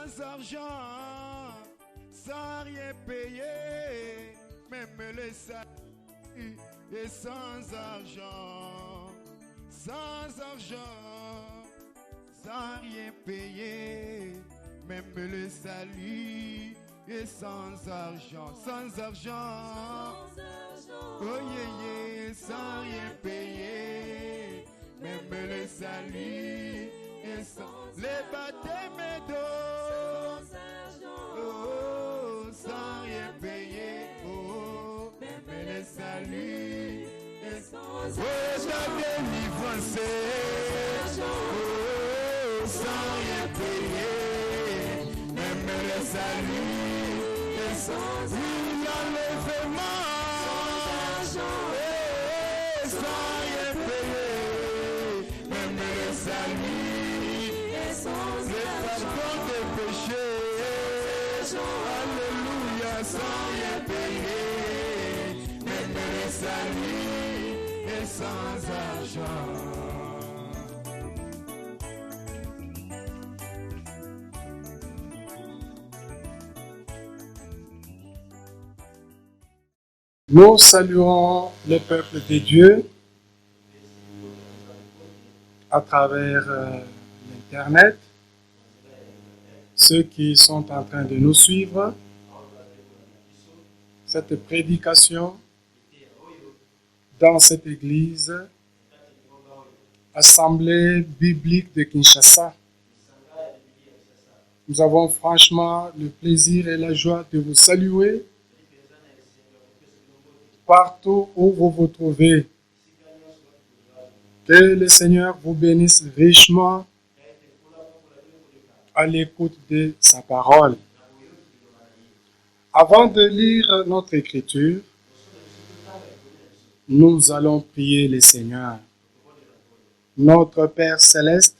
sans argent, sans rien payer, même le salut et sans argent, sans rien payer, même le salut et sans argent, oh yeah, yeah, sans rien payer, même le salut et sans les baptêmes d'eau, oh, sans rien payer, oh, même le salut et sans la délivrance, oh, sans rien payer, même le salut et sans l'enlèvement, oh, sans rien payer, même le salut et sans le pardon des péchés, alléluia, sans rien payer, même le salut et sans argent. Nous saluons le peuple de Dieu à travers l'Internet, ceux qui sont en train de nous suivre. Cette prédication dans cette église, Assemblée biblique de Kinshasa. Nous avons franchement le plaisir et la joie de vous saluer partout où vous vous trouvez. Que le Seigneur vous bénisse richement à l'écoute de sa parole. Avant de lire notre écriture, nous allons prier le Seigneur. Notre Père céleste,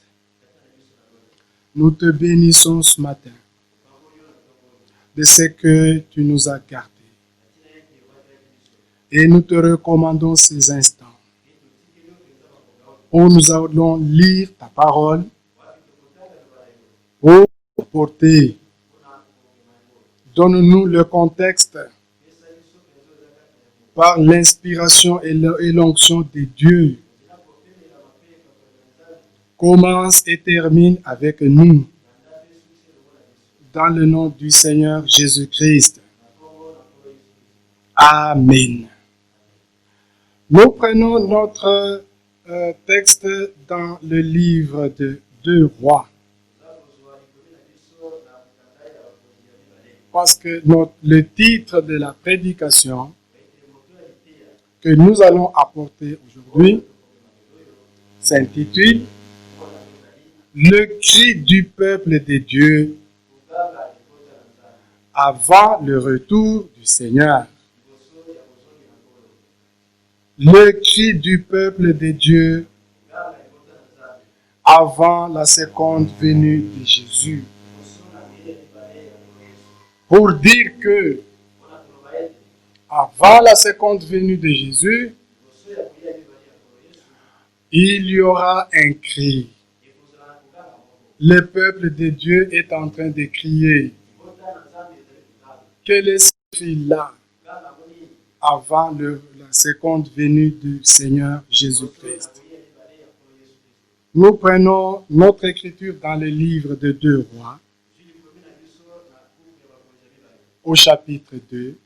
nous te bénissons ce matin de ce que tu nous as gardés. Et nous te recommandons ces instants où nous allons lire ta parole pour porter. Donne-nous le contexte par l'inspiration et l'onction de Dieu. Commence et termine avec nous. Dans le nom du Seigneur Jésus-Christ. Amen. Nous prenons notre texte dans le livre de 2 Rois. Parce que le titre de la prédication que nous allons apporter aujourd'hui s'intitule « Le cri du peuple de Dieu avant le retour du Seigneur ». Le cri du peuple de Dieu avant la seconde venue de Jésus. Pour dire que avant la seconde venue de Jésus, il y aura un cri. Le peuple de Dieu est en train de crier. Quel est ce cri-là avant la seconde venue du Seigneur Jésus-Christ? Nous prenons notre écriture dans le livre de 2 Rois, au chapitre 2,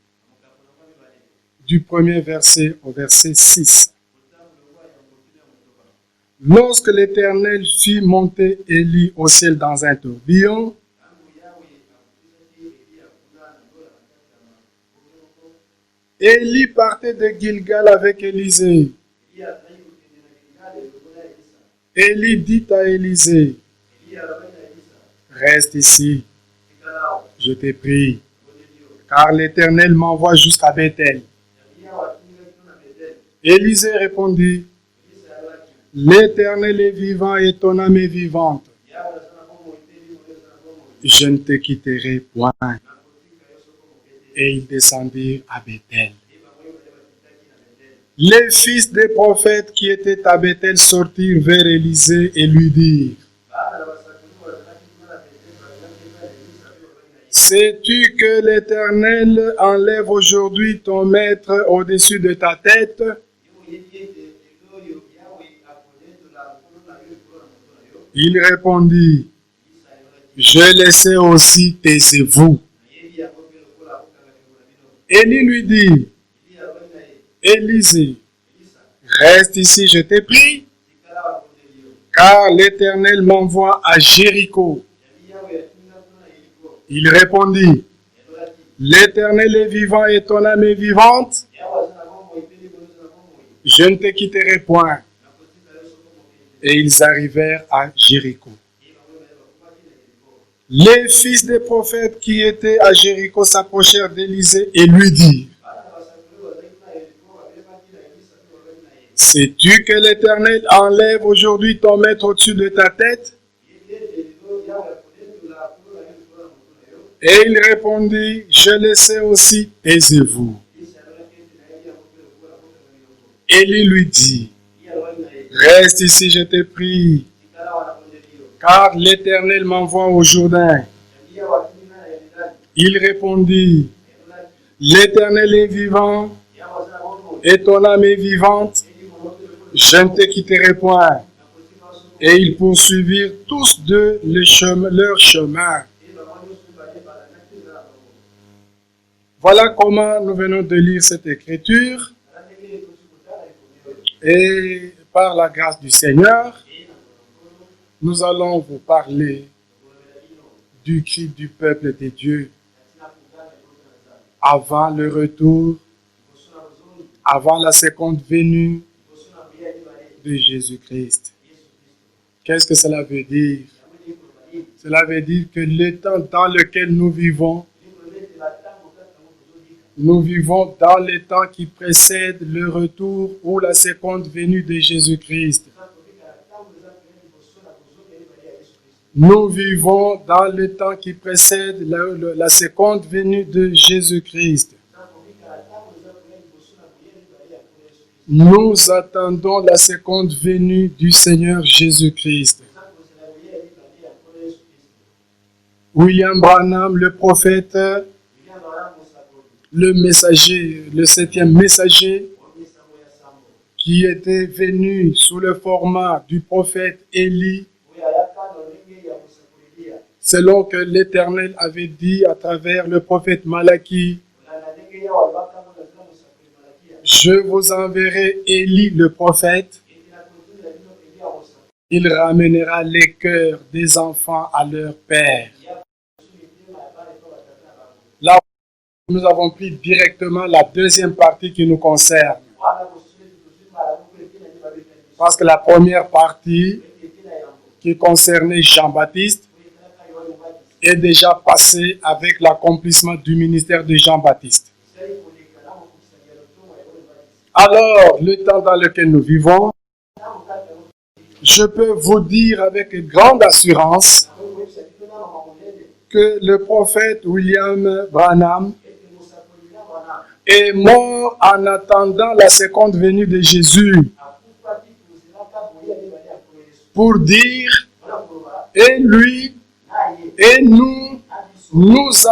du premier verset au verset 6. Lorsque l'Éternel fit monter Élie au ciel dans un tourbillon, Élie partait de Gilgal avec Élisée. Élie dit à Élisée, « Reste ici, je te prie, car l'Éternel m'envoie jusqu'à Bethel. » Élisée répondit, « L'Éternel est vivant et ton âme est vivante. Je ne te quitterai point. » Et ils descendirent à Bethel. Les fils des prophètes qui étaient à Bethel sortirent vers Élisée et lui dirent, Sais-tu que l'Éternel enlève aujourd'hui ton maître au-dessus de ta tête? Il répondit, je le sais aussi, taisez-vous. Élie lui dit, Élisée, reste ici, je t'ai pris, car l'Éternel m'envoie à Jéricho. Il répondit, l'Éternel est vivant et ton âme est vivante, je ne te quitterai point. Et ils arrivèrent à Jéricho. Les fils des prophètes qui étaient à Jéricho s'approchèrent d'Élisée et lui dirent, sais-tu que l'Éternel enlève aujourd'hui ton maître au-dessus de ta tête? Et il répondit, je le sais aussi, taisez-vous. Élie lui dit, reste ici, je t'ai pris, car l'Éternel m'envoie au Jourdain. Il répondit, l'Éternel est vivant, et ton âme est vivante, je ne te quitterai point. Et ils poursuivirent tous deux leur chemin. Voilà comment nous venons de lire cette écriture. Et par la grâce du Seigneur, nous allons vous parler du cri du peuple de Dieu avant le retour, avant la seconde venue de Jésus-Christ. Qu'est-ce que cela veut dire? Cela veut dire que le temps dans lequel nous vivons dans les temps qui précèdent le retour ou la seconde venue de Jésus-Christ. Nous vivons dans le temps qui précède la seconde venue de Jésus-Christ. Nous attendons la seconde venue du Seigneur Jésus-Christ. William Branham, le prophète, le messager, le 7e messager, qui était venu sous le format du prophète Élie, selon que l'Éternel avait dit à travers le prophète Malachie, je vous enverrai Élie le prophète, il ramènera les cœurs des enfants à leur père. Là, nous avons pris directement la deuxième partie qui nous concerne. Parce que la première partie qui concernait Jean-Baptiste est déjà passée avec l'accomplissement du ministère de Jean-Baptiste. Alors, le temps dans lequel nous vivons, je peux vous dire avec grande assurance que le prophète William Branham est mort en attendant la seconde venue de Jésus pour dire, et lui, et nous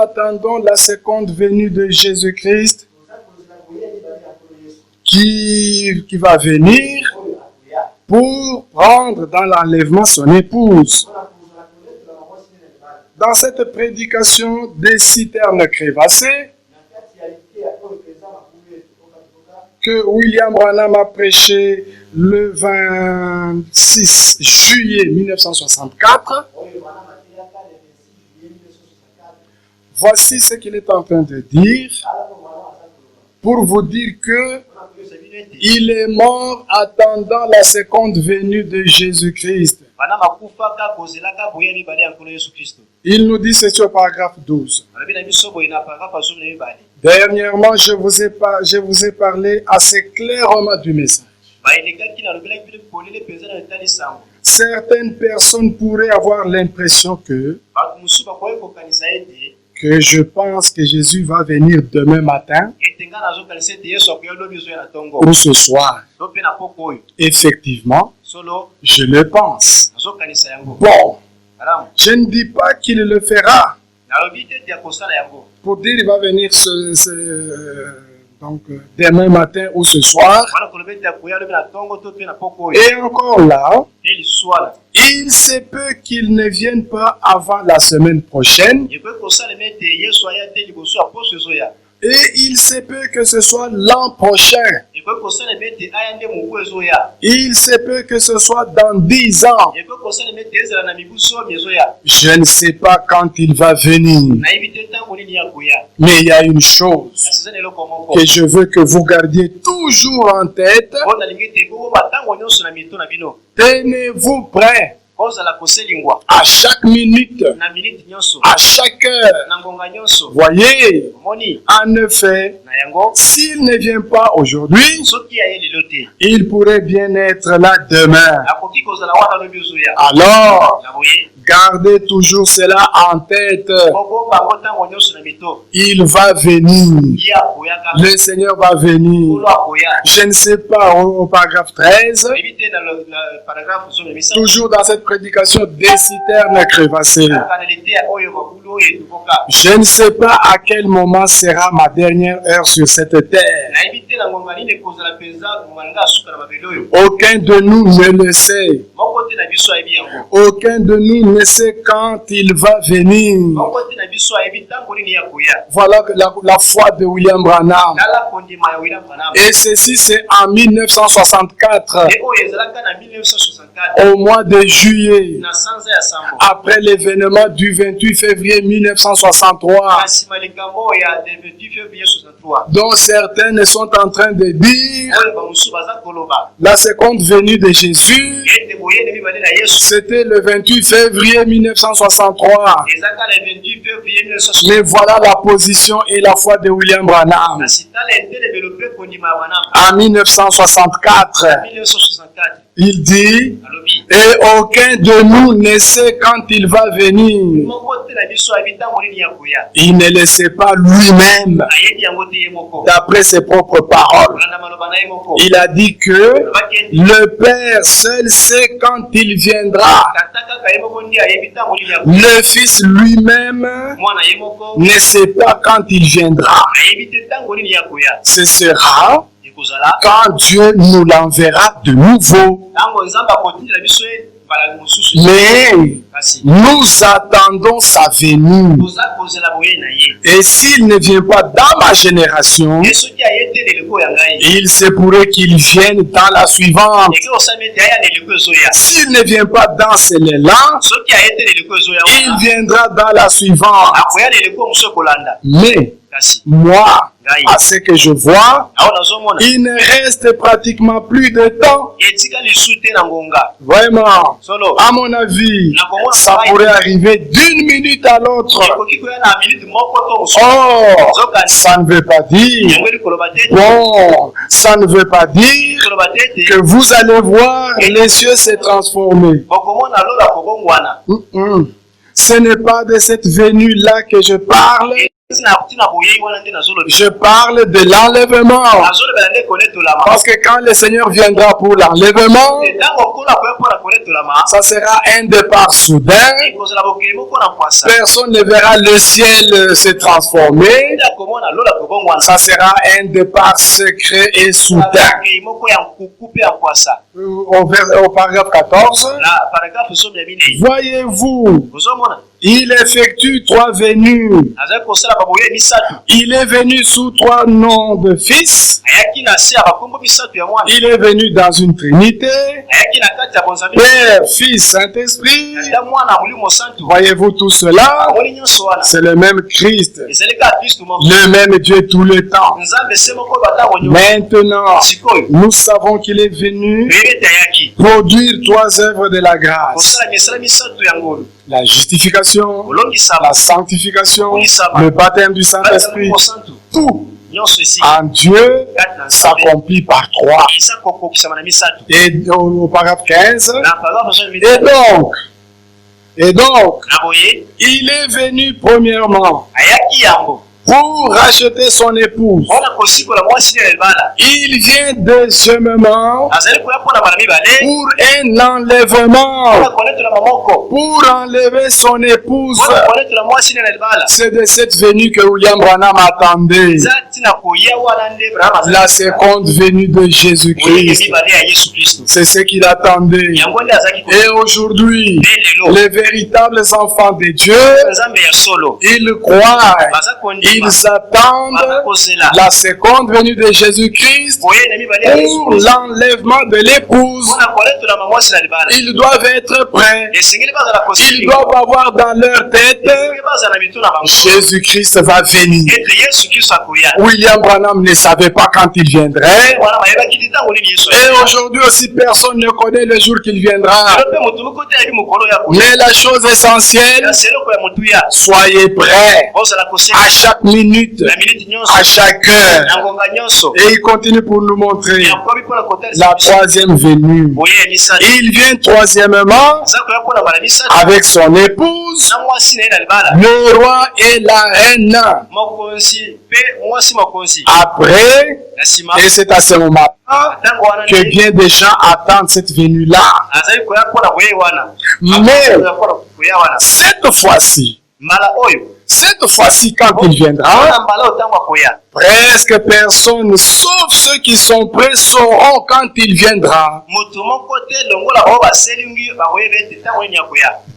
attendons la seconde venue de Jésus-Christ qui va venir pour prendre dans l'enlèvement son épouse. Dans cette prédication des citernes crévassées que William Branham a prêché le 26 juillet 1964, voici ce qu'il est en train de dire pour vous dire que il est mort attendant la seconde venue de Jésus-Christ. Il nous dit ceci au paragraphe 12. Dernièrement, je vous ai parlé assez clairement du message. Certaines personnes pourraient avoir l'impression que je pense que Jésus va venir demain matin ou ce soir. Effectivement, je le pense. Bon, je ne dis pas qu'il le fera. pour dire il va venir donc demain matin ou ce soir. Et encore là, il se peut qu'il ne vienne pas avant la semaine prochaine. Et il se peut que ce soit l'an prochain. Il se peut que ce soit dans 10 ans. Je ne sais pas quand il va venir. Mais il y a une chose que je veux que vous gardiez toujours en tête. Tenez-vous prêts. À chaque minute, à chaque heure. Voyez, en effet, s'il ne vient pas aujourd'hui, il pourrait bien être là demain. Alors, gardez toujours cela en tête. Il va venir. Le Seigneur va venir. Je ne sais pas, au paragraphe 13, toujours dans cette prédication des citernes crevassées. Je ne sais pas à quel moment sera ma dernière heure sur cette terre. Aucun de nous ne le sait. Aucun de nous ne sait quand il va venir. Voilà la foi de William Branham. Et ceci, c'est en 1964. Au mois de juillet, après l'événement du 28 février 1963, dont certains sont en train de dire la seconde venue de Jésus, c'était le 28 février 1963. Mais voilà la position et la foi de William Branham. En 1964, il dit, et aucun de nous ne sait quand il va venir. Il ne le sait pas lui-même, d'après ses propres paroles. Il a dit que le Père seul sait quand il viendra. Le Fils lui-même ne sait pas quand il viendra. Ce sera quand Dieu nous l'enverra de nouveau. Mais nous attendons sa venue. Et s'il ne vient pas dans ma génération, il se pourrait qu'il vienne dans la suivante. S'il ne vient pas dans celle-là, il viendra dans la suivante. Mais moi, à ce que je vois, il ne reste pratiquement plus de temps. Vraiment, à mon avis, ça pourrait arriver d'une minute à l'autre. Oh, ça ne veut pas dire, bon, ça ne veut pas dire que vous allez voir les cieux se transformer. Ce n'est pas de cette venue-là que je parle. Je parle de l'enlèvement. Parce que quand le Seigneur viendra pour l'enlèvement, ça sera un départ soudain. Personne ne verra le ciel se transformer. Ça sera un départ secret et soudain. Au paragraphe 14, voyez-vous, il effectue 3 venues. Il est venu sous 3 noms de fils. Il est venu dans une trinité. Père, Fils, Saint-Esprit. Voyez-vous tout cela? C'est le même Christ. Le même Dieu tout le temps. Maintenant, nous savons qu'il est venu produire 3 œuvres de la grâce. La justification, la sanctification, le baptême du Saint-Esprit, tout en Dieu s'accomplit par 3. Et au paragraphe 15, et donc, il est venu premièrement pour racheter son épouse. Il vient deuxièmement pour un enlèvement, pour enlever son épouse. C'est de cette venue que William Branham attendait. La seconde venue de Jésus-Christ. C'est ce qu'il attendait. Et aujourd'hui, les véritables enfants de Dieu, ils croient, ils attendent la seconde venue de Jésus-Christ pour l'enlèvement de l'épouse. Ils doivent être prêts. Ils doivent avoir dans leur tête, Jésus-Christ va venir. William Branham ne savait pas quand il viendrait. Et aujourd'hui aussi, personne ne connaît le jour qu'il viendra. Mais la chose essentielle, soyez prêts à chaque minute, à chaque heure. Et il continue pour nous montrer la troisième venue. Il vient troisièmement avec son épouse, le roi et la reine. Après, et c'est à ce moment que bien des gens attendent cette venue-là. Mais cette fois-ci, quand il viendra, presque personne, sauf ceux qui sont prêts, sauront quand il viendra.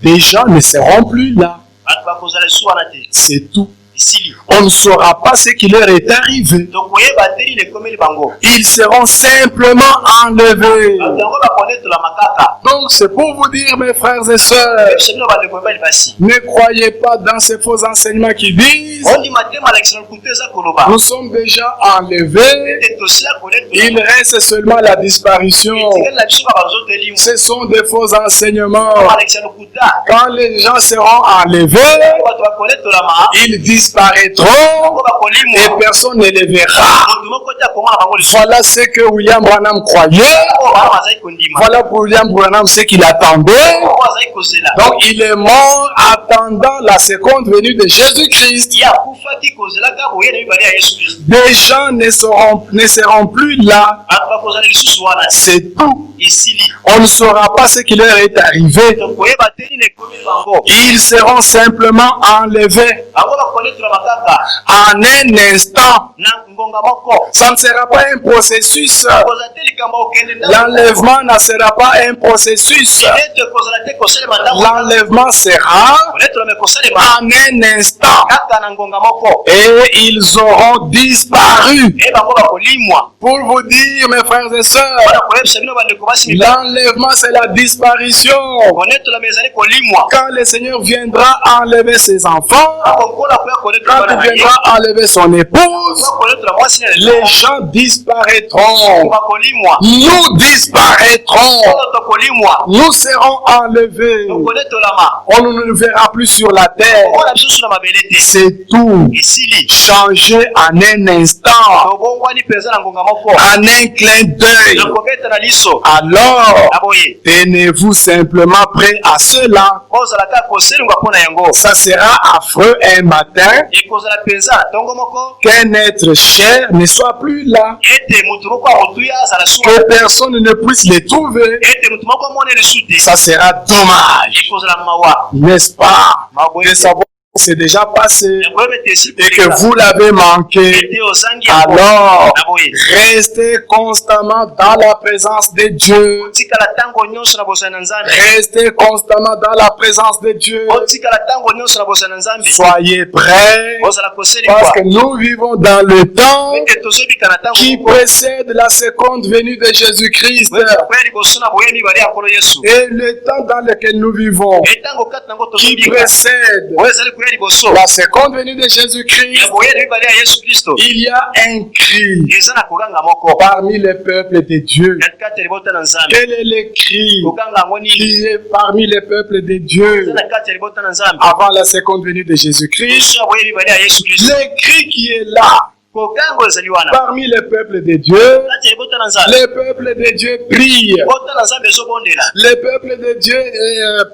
Des gens ne seront plus là. C'est tout. On ne saura pas ce qui leur est arrivé. Ils seront simplement enlevés. Donc c'est pour vous dire, mes frères et sœurs, ne croyez pas dans ces faux enseignements qui disent nous sommes déjà enlevés, il reste seulement la disparition. Ce sont des faux enseignements. Quand les gens seront enlevés, ils disparaîtront et personne ne les verra. Voilà ce que William Branham croyait. Voilà pour William Branham ce qu'il attendait. Donc il est mort attendant la seconde venue de Jésus-Christ. Des gens ne seront plus là. C'est tout. On ne saura pas ce qui leur est arrivé. Ils seront simplement enlevés en un instant. Ça ne sera pas un processus. L'enlèvement ne sera pas un processus. L'enlèvement sera en un instant. Et ils auront disparu. Pour vous dire, mes frères et sœurs, l'enlèvement c'est la disparition. Quand le Seigneur viendra enlever ses enfants, quand il viendra enlever son épouse, les gens disparaîtront. Nous disparaîtrons. Nous serons enlevés. On ne nous verra plus sur la terre. C'est tout. Changé en un instant. En un clin d'œil. Alors, tenez-vous simplement prêts à cela. Ça sera affreux un matin qu'un être cher ne soit plus là. Que personne ne puisse les trouver. Ça sera dommage. N'est-ce pas? De savoir que c'est déjà passé et que vous l'avez manqué. Alors, restez constamment dans la présence de Dieu. Restez constamment dans la présence de Dieu. Soyez prêts parce que nous vivons dans le temps qui précède la seconde venue de Jésus-Christ. Et le temps dans lequel nous vivons qui précède la seconde venue de Jésus-Christ, il y a un cri parmi les peuples de Dieu. Quel est le cri qui est parmi les peuples de Dieu avant la seconde venue de Jésus-Christ? Le cri qui est là, kogango ezali wana Parmi les peuples de Dieu, kati ya libota na nzambe les peuples de Dieu prient. libota na nzambe ezobondela Les peuples de Dieu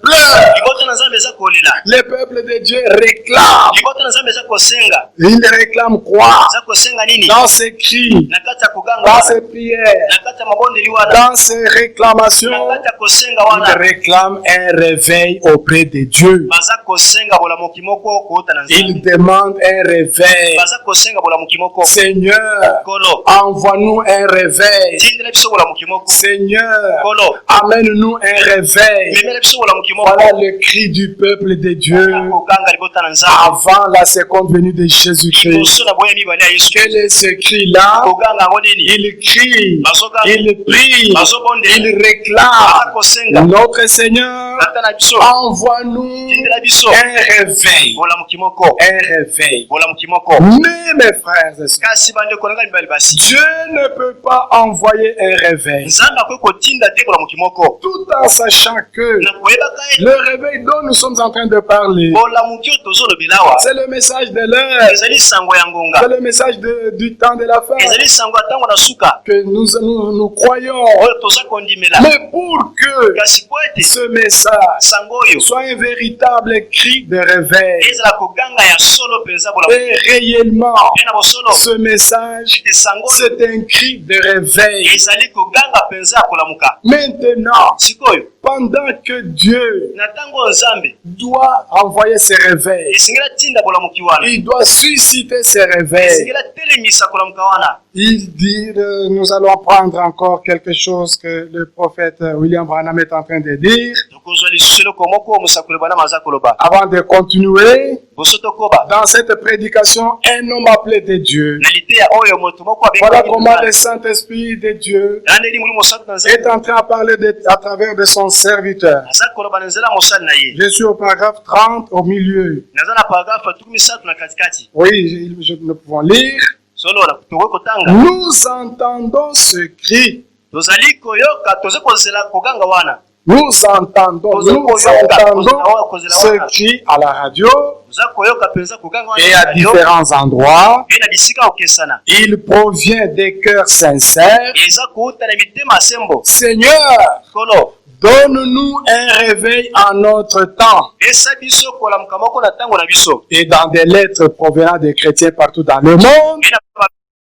pleurent. libota na nzambe eza kolela Les peuples de Dieu réclament. libota na nzambe eza kosenga Ils réclament quoi? eza kosenga nini Dans ces cris, na kati ya koganga dans wana ces prières, na kati ya mabondeli wana dans ces réclamations, na kati ya kosenga ils wana réclament un réveil auprès de Dieu. baza kosenga bolamuki moko kouta na Ils nzambe demandent un réveil. baza kosenga bolamuki moko Seigneur, kolo envoie-nous un réveil. tindela biso bolamuki moko Seigneur, kolo amène-nous un réveil. memela biso bolamuki moko Voilà le cri du peuple de Dieu koganga libota na nzambe avant la seconde venue de Jésus-Christ. liboso na boya mibale ya yesu Quel est ce cri-là? koganga yango nini Il crie, bazokanga il prie, bazobondela il baza réclame. kosenga Notre Seigneur, tata na biso envoie-nous tindela biso un réveil. bolamuki moko Un réveil. bolamuki moko Mais mes frères et sœurs, kasi bandeko na ngai mibali basi Dieu ne peut pas envoyer un réveil nzambe akoki kotinda te bolamuki moko tout en sachant que na koyebaka ye le réveil dont nous sommes en train de parler, bolamuki oyo tozolobela awa c'est le message de l'heure, ezali sango ya ngonga c'est le message du temps de la fin ezali sango ya ntango na suka que nous croyons. oyo toza kondimela Mais pour que kasi po ete ce message sango oyo soit un véritable cri de réveil ezala koganga ya solo mpenza bolamuki et réellement mpe na bosolo ce message, ete sango oyo c'est un cri de réveil. ezali koganga mpenza ya kolamuka Maintenant, sikoyo pendant que Dieu na ntango nzambe doit envoyer ses réveils, esengeli atinda bolamuki wana il doit susciter ses réveils. esengeli atelemisa kolamuka wana Il dit, nous allons prendre encore quelque chose que le prophète William Branham est en train de dire. tokozwa lisusu eloko moko mosakoli bana maza koloba Avant de continuer, boso tokoba dans cette prédication, un homme appelé de Dieu. na liteya oyo moto moko Voilà abengaki comment le Saint-Esprit de Dieu nandeli molimo mosantu na est nzambe en train de parler à travers de son serviteur. aza koloba na nzela mosali na ye Je suis au paragraphe 30 au milieu. naza na paragrafe atuku misatu na katikati Oui, nous pouvons lire. solola tokoki kotanga Nous entendons ce cri. tozali koyoka toza kozela koganga wana Nous entendons ce cri à la radio toza koyoka mpenza koganga wana et à différents endroits. mpe na bisika kokesana Il provient des cœurs sincères. eza kouta na mitema sembo Seigneur, kolo donne-nous un réveil en notre temps. esa biso kolamuka moko na ntango na biso Et dans des lettres provenant des chrétiens partout dans le monde, mpe na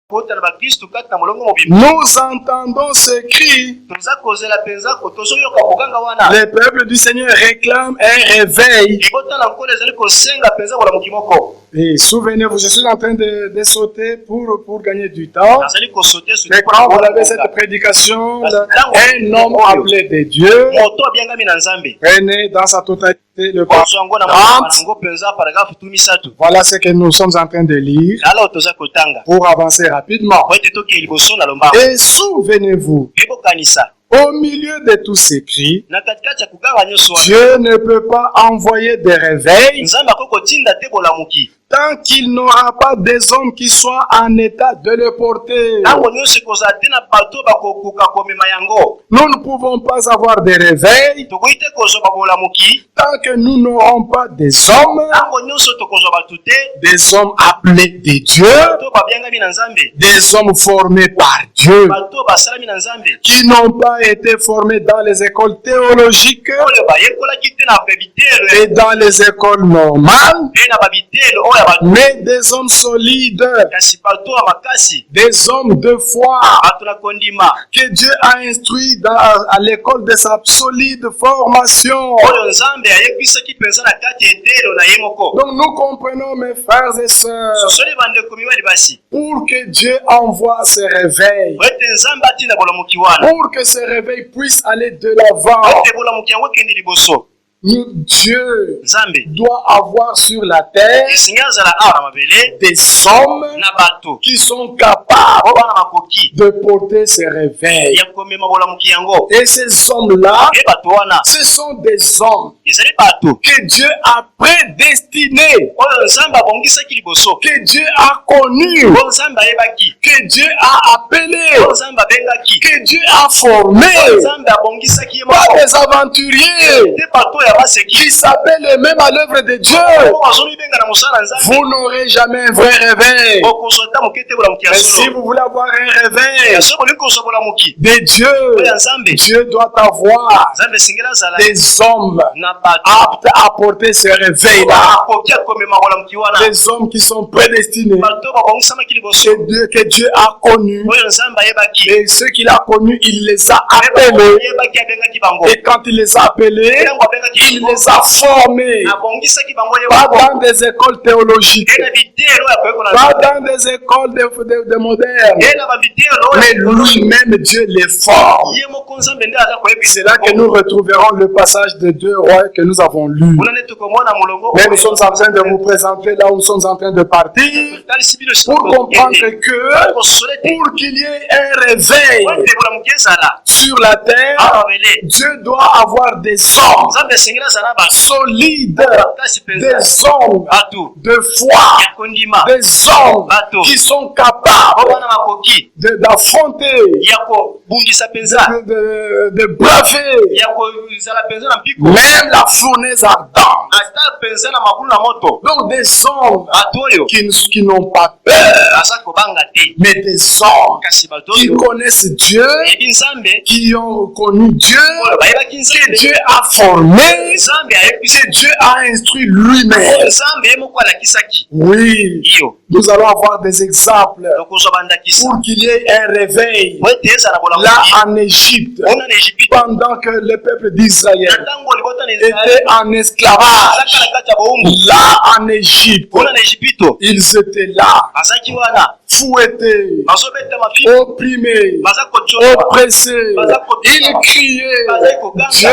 kouta na bakristu kati na molongo mobimba nous entendons ce cri. toza kozela mpenza tozoyoka koganga wana Les peuples du Seigneur réclament un réveil. libota na nkolo ezali kosenga mpenza bolamuki moko Et souvenez-vous, je suis en train de sauter pour gagner du temps. nazali kosote Mais quand vous avez cette prédication, un homme appelé de Dieu, moto abiangami na nzambe prenez dans sa totalité le kozwa passage yango na 30. yango mpenza paragrafe tu misatu Voilà ce que nous sommes en train de lire tala oyo toza kotanga pour avancer rapidement. po ete tokee liboso na lombango Et souvenez-vous, ebokanisa au milieu de tous ces cris, na katikati ya koganga nyonso wana Dieu ne peut pas envoyer des réveils nzambe akoki kotinda te bolamuki tant qu'il n'aura pas des hommes qui soient en état de le porter. ntango nyonso ekozala te na bato bakokoka komema yango Nous ne pouvons pas avoir des réveils tokoki te kozwa babolamuki tant que nous n'aurons pas des hommes, ntango nyonso tokozwa bato te des hommes appelés de Dieu, bato babiangami na nzambe des hommes formés par Dieu, bato basalami na nzambe qui n'ont pas été formés dans les écoles théologiques oyo bayekolaki te na babitelo et dans les écoles normales, pe na babitelo oyo ya bato mais des hommes solides, kasi bato ya makasi des hommes de foi bato na kondima que Dieu a instruits à l'école de sa solide formation. oyo nzambe ayebisaki mpenza na kati etelo na ye moko Donc nous comprenons, mes frères et sœurs, sosoli bandeko mibali basi pour que Dieu envoie ce réveil, po ete nzambe atinda bolamuki wana pour que ce réveil puisse aller de l'avant, po ete bolamuki yango ekende liboso Dieu nzambe doit avoir sur la terre esengi azala awa na mabele des hommes na bato qui sont capables oyo bana makoki de porter ce réveil. ya komema bolamuki yango Et ces hommes-là, e bato wana ce sont des hommes ezali bato que Dieu a prédestiné, oyo nzambe abongisaki liboso, que Dieu a connu, oyo nzambe ayebaki, que Dieu a appelé, oyo nzambe abengaki, que Dieu a formé. oyo nzambe abongisaki ye Pas moko. des aventuriers Te bato ya baseki qui s'appellent même à l'œuvre de Dieu. oyo bazomibenga na mosala nzambe Vous n'aurez jamais un vrai réveil. okozota moke tebola moki ya Mais si solo. vous voulez avoir un réveil Soki olingi kosobola moki de Dieu, oyo ya nzambe, Dieu doit avoir nzambe esengeli azala des hommes na bato aptes à porter ce réveil-là. akoki akomema kola moki wana, Des hommes qui sont prédestinés, bato babongisamaki liboso que Dieu a connus. oyo nzambe ayebaki, Et ceux qu'il a connus, il les a appelés. ayebaki abengaki bango, Et quand il les a appelés, ntango abengaki il bango les a formés. abongisaki bango ye Pas moko. dans des écoles théologiques, Ye na bitelo ya koyekola pas nzambe, dans des écoles de modernes, ye na babitelo mais oyo lui-même, Dieu les forme. ye moko nzambe nde aza koyebisa C'est là que nous retrouverons le passage de 2 Rois que nous avons lu. kuna nde tokomona molongo Mais nous sommes en train de vous présenter là où nous sommes en train de partir talisi bino pour comprendre que kosole te pour qu'il y ait un réveil oyo tebola moki ezala sur la terre, ababele Dieu doit avoir des hommes nzambe esengeli azala bato solides, kasi des mpenza hommes bato de foi, ya kondima des hommes bato qui sont capables bana makoki d'affronter, ya kobundisa mpenza de braver ya kozala mpenza na mpiko même la fournaise ardente. ata mpenza na makulu na moto. Donc des hommes Bato oyo qui n'ont pas peur, aza kobanga te mais des hommes kasi bato qui oyo connaissent Dieu, ebi nzambe qui ont connu Dieu, oyo bayebaki que nzambe Dieu a formé, nzambe ayebisi que Dieu a instruit lui-même. nzambe ye moko alakisaki Oui, iyo nous allons avoir des exemples tokozwa bandakisa pour qu'il y ait un réveil po ete ezala là bolamoki en Égypte, ona na Ejipito pendant que le peuple d'Israël na ntango libota na était Israeli en esclavage. azaka na kati ya bowumbu Là en Égypte, ona na Ejipito ils étaient là, azaki wana fouettés, bazobeta mafi opprimés, baza kocola oppressés. Ils criaient, Dieu,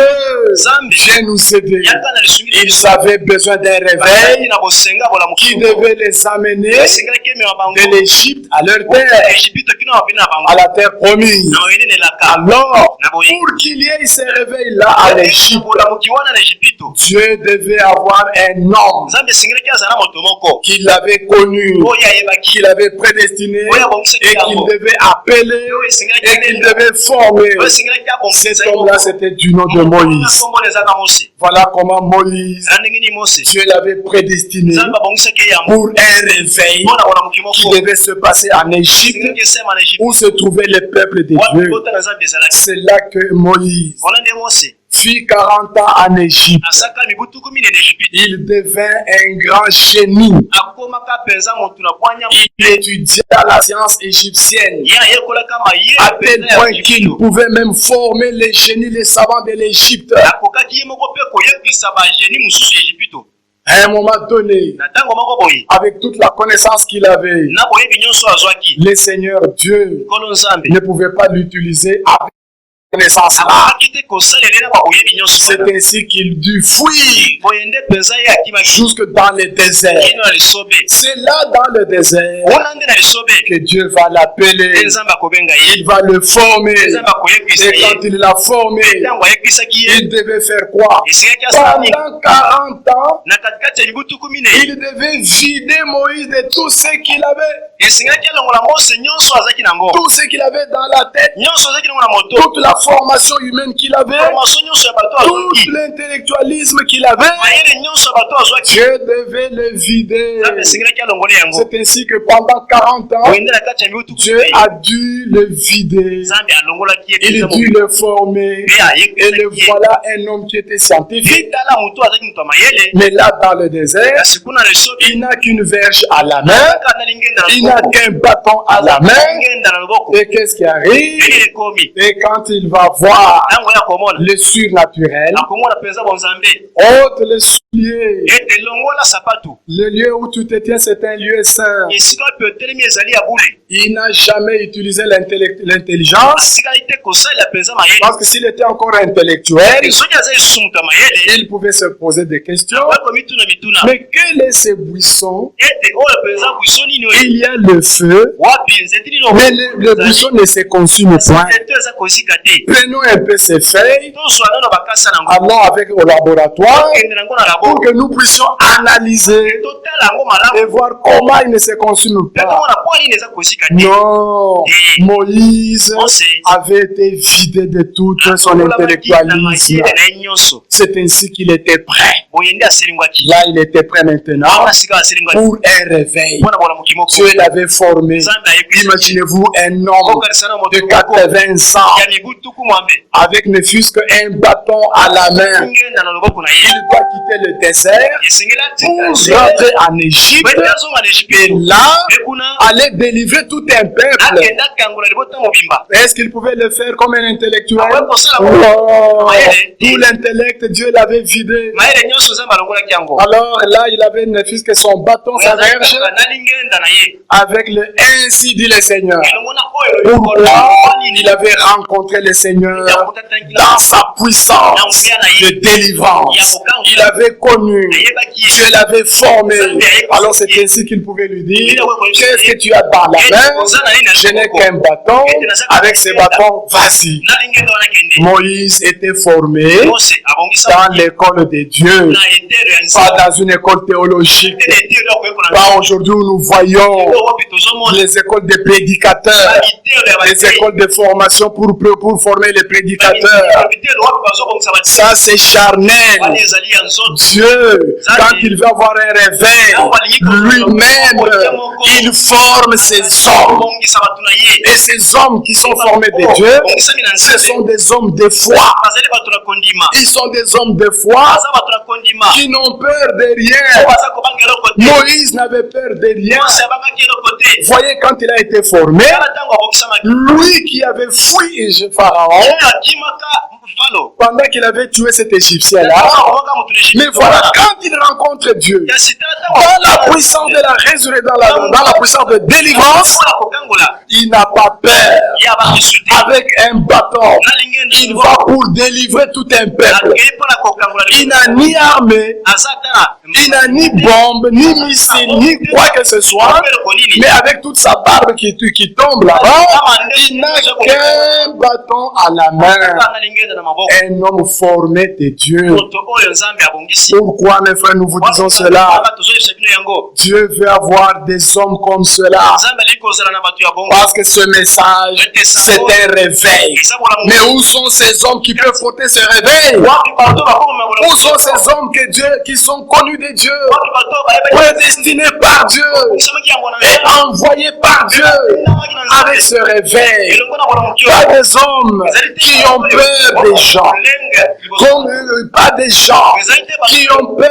viens nous aider. yaka na lisungi Ils avaient besoin d'un réveil na bosenga bolamoki qui devait les amener esengelaki emema bango de l'Égypte à leur terre, Ejipito kino mabeli na à bango la terre promise. na oyenenelaka Alors, na boye pour qu'il y ait ce réveil-là à l'Égypte, bolamoki wana na Ejipito Dieu devait avoir un homme nzambe esengelaki azala moto moko qu'il avait connu, oyo ayebaki qu'il avait prédestiné oyo abongisaki et qu'il yango devait appeler oyo esengelaki et qu'il abenga devait former. oyo esengelaki Cet abongisa ye homme-là, moko c'était du nom de Moïse. kombo ezaka Mose Voilà comment Moïse, na ndenge nini Mose Dieu l'avait prédestiné nzambe abongisaki yango pour un réveil mpona bolamoki qui moko devait se passer en Égypte esengelaki esema na Ejipito où se trouvait le peuple de wana Dieu. libota na nzambe ezalaki C'est là que Moïse wana nde Mose fit 40 ans en Égypte. asaka mibu tuku minene Ejipito Il devint un grand génie. akomaka mpenza motu na bwanya Il étudia la science égyptienne ye ayekolaka mayele à tel mpenza point ya qu'il Ejipito pouvait même former les génies, les savants de l'Égypte. akokaki ye moko mpe koyebisa bageni mosusu ya Ejipito À un moment donné, na ntango moko boye avec toute la connaissance qu'il avait, na boyebi nyonso azwaki le Seigneur Dieu nkolo nzambe ne pouvait pas l'utiliser avec cette connaissance-là. akokaki te kosalela na baboyebi nyonso C'est ainsi qu'il dut fuir boye nde mpenza ye akimaki jusque dans le désert. kino na lisobe C'est là dans le désert wana nde na lisobe que Dieu va l'appeler. mpe nzambe akobenga ye Il va le former. mpe nzambe akoyebisa Et ye quand il l'a formé, ntango ayebisaki ye il devait faire quoi? esekaki asala nini Pendant 40 ans, na katikati ya mibu tuku minei il devait vider Moïse de tout ce qu'il avait, esengaki alongola Mose nyonso azalaki nango tout ce qu'il avait dans la tête, nyonso azalaki nango na moto toute la formation humaine qu'il avait, formation nyonso ya bato tout azwaki l'intellectualisme qu'il avait. mayele nyonso ya bato azwaki Dieu devait le vider. nzambe esengelaki alongole yango C'est ainsi que pendant 40 ans, boye nde na kati ya mibu tuku Dieu minei a dû le vider. nzambe alongolaki ye Il mpenza dut moto le former. mpe Et le ayebisaki ye voilà un homme qui était scientifique. tala motu azalaki moto ya mayele Mais là, dans le désert, kasi kuna na lisobe il n'a qu'une verge à la main. kaka na lingenda na Il n'a loboko qu'un bâton à la main. lingenda na loboko Et qu'est-ce qui arrive? ndenge ekomi Et quand il va voir ntango ya komona le surnaturel, akomona mpenza bonzambe ôte les souliers. ete longola sapatu Le lieu où tu te tiens, c'est un lieu saint. esika oyo otelemi ezali ya bule Il n'a jamais utilisé l'intelligence. asikali te kosalela mpenza mayele Parce que s'il était encore intellectuel, soki aza lisusu moto ya mayele il pouvait se poser des questions. akoyeko mituna mituna Mais quel est ce buisson? ete oyo mpenza buso nini oyo Il y a le feu, wapi nzete nini mais le buisson ne se consume point. nzete eza kozika te nini Prenons un peu ces feuilles, tozwa nano bakasa nango allons avec au laboratoire tokende nango na pour labo que nous puissions analyser totala yango et malamu voir comment il ne se consume mpe pas. tomona mpo nini eza kosika te Non, Moïse Mose avait été vidé de tout son akolamaki na intellectualisme. mayele na ye nyonso C'est ainsi qu'il était prêt. boye nde aselingwaki Là, il était prêt maintenant awana sika aselingwaki pour un réveil. mpona bolamuki moko Dieu l'avait formé. nzambe ayebisi Imaginez-vous un homme kokanisa na de moto moko 80 ans ya mibu tuku mwambe avec ne fût-ce qu'un bâton à la main. ngenda na loboko na ye Il doit quitter le désert esengeli pour rentrer en Égypte ete azonga na et ejipito là mpe kuna aller délivrer tout un peuple. akenda akangola libota mobimba Est-ce qu'il pouvait le faire comme un intellectuel? akoki kosala Non. mayele Tout l'intellect, Dieu l'avait vidé. mayele nyonso nzambe alongolaki yango Alors là, il avait ne fût-ce que son bâton, sa verge, nalingenda na ye avec le ainsi dit le Seigneur. elongo na oyo Pourquoi il avait rencontré le Seigneur dans sa puissance de délivrance. Il avait connu, Dieu l'avait formé. Alors c'est ainsi qu'il pouvait lui dire, qu'est-ce que tu as dans la main? Je n'ai qu'un bâton. Avec ce bâton, vas-y. nalingenda wana kende Moïse était formé mose abongisa dans l'école de Dieu, na etere ya pas nzambe dans une école théologique. te etere ya koyekola Pas aujourd'hui où nous voyons wapi tozomona les écoles de prédicateurs, bitere ya les écoles de formation pour former les prédicateurs. bitere wapi bazobongisa batiri Ça, c'est charnel. wana ezali ya nzoto Dieu, quand il veut avoir un réveil, lui-même, il forme ses hommes. bongisa bato na ye Et ces hommes qui sont formés de Dieu, bongisami na ce nzambe sont des hommes de foi. bazali bato na kondima Ils sont des hommes de foi baza bato na kondima qui n'ont peur de po rien. baza kobanga eloko te Moïse n'avait peur de rien. mose abangaki eloko te Voyez, quand il a été formé, tala ntango abongisamaki lui qui avait fui Pharaon, ye akimaka falo pendant qu'il avait tué cet Égyptien-là, akomoka moto na mais Ejipito voilà, wana. quand il rencontre Dieu, ya sitala dans la puissance de la résurrection, dans la puissance de délivrance, mpona kokangola il n'a pas peur. ye abakisuti Avec un bâton, il va pour délivrer tout un peuple. akei mpona kokangola Il n'a ni armée, aza tala il n'a ni bombe, ni missile, ni quoi que ce soit, mais avec toute sa barbe qui tombe là-bas, il n'a qu'un bâton à la main. nalingenda na maboko Un homme formé de Dieu. moto oyo nzambe abongisi Pourquoi, mes frères, nous vous disons cela? tozoyebisa bino yango Dieu veut avoir des hommes comme cela. nzambe ali kozala na bato ya bongo Parce que ce message, c'est un réveil. eza bolamu Mais où sont ces hommes qui peuvent porter ce réveil? wapi bato bakoma Où sont ces hommes qui sont connus de Dieu, wapi bato prédestinés par Dieu bayebisamaki yango na et envoyés par Dieu avec ce réveil? elongo na bolamuki Pas des hommes qui ont peur des gens, comme pas des gens qui ont peur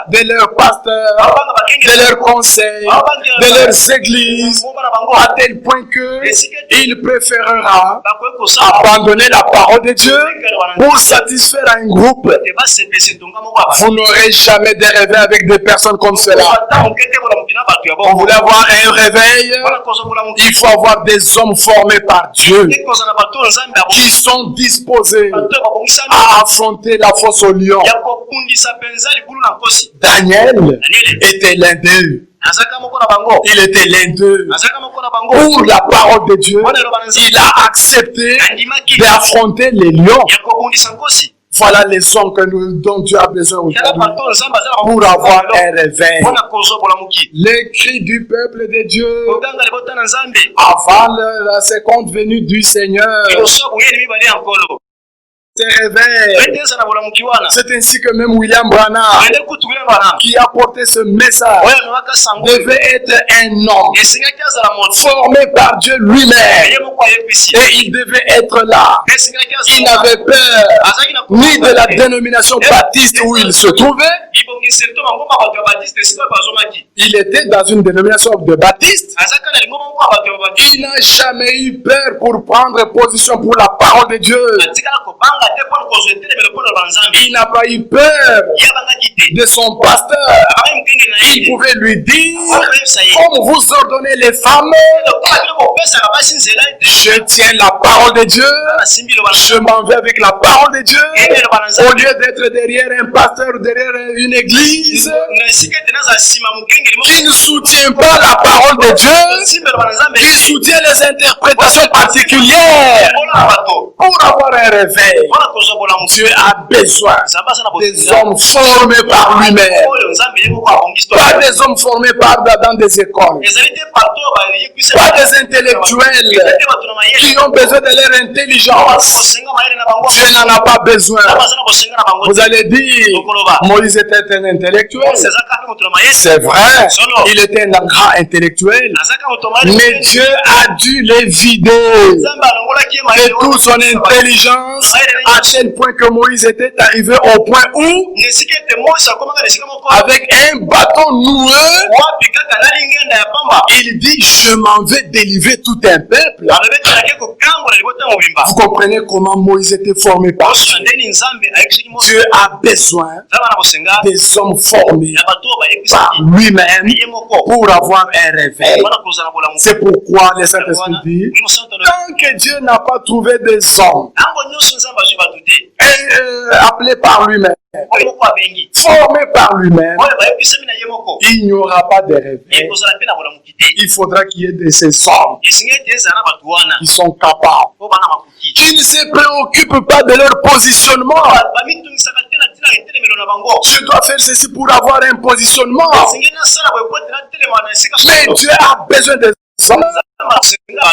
de leurs pasteurs, de leurs conseils, de leurs églises, à tel point que il préférera abandonner la parole de Dieu pour satisfaire un groupe. Vous n'aurez jamais de réveil avec des personnes comme cela. On voulait avoir un réveil, il faut avoir des hommes formés par Dieu qui sont disposés à affronter la fosse au lion. Daniel était l'un d'eux. Il était l'un d'eux. Pour la parole de Dieu, il a accepté d'affronter les lions. Voilà les hommes dont Dieu a besoin aujourd'hui pour avoir un réveil. Les cris du peuple de Dieu avant la seconde venue du Seigneur se réveille. C'est ainsi que même William Branham, qui a porté ce message, devait être un homme formé par Dieu lui-même. Et il devait être là. Il n'avait peur ni de la dénomination baptiste où il se trouvait. Il était dans une dénomination de baptiste. Il n'a jamais eu peur pour prendre position pour la parole de Dieu. Il n'a pas eu peur de son pasteur Il pouvait lui dire, comme vous ordonnez les femmes, je tiens la parole de Dieu, je m'en vais avec la parole de Dieu, au lieu d'être derrière un pasteur, derrière une église, qui ne soutient pas la parole de Dieu, qui soutient les interprétations particulières. Pour avoir un réveil, Dieu a besoin des hommes formés par lui-même, pas des hommes formés dans des écoles, pas des intellectuels qui ont besoin de leur intelligence. Dieu n'en a pas besoin. Vous allez dire, Moïse était un intellectuel. C'est vrai, il était un grand intellectuel, mais Dieu a dû les vider de toute son intelligence, à tel point que Moïse était arrivé au point où, avec un bâton noueux, il dit, je m'en vais délivrer tout un peuple. Vous comprenez comment Moïse était formé par Dieu. Dieu a besoin des hommes formés par lui-même pour avoir un réveil. C'est pourquoi les Saint-Esprit dit, tant que Dieu n'a pas trouvé des hommes appelés par lui-même, formés par lui-même, il n'y aura pas de réveil. Il faudra qu'il y ait de ces hommes qui sont capables, qui ne se préoccupent pas de leur positionnement. Je dois faire ceci pour avoir un positionnement. Mais Dieu a besoin des hommes.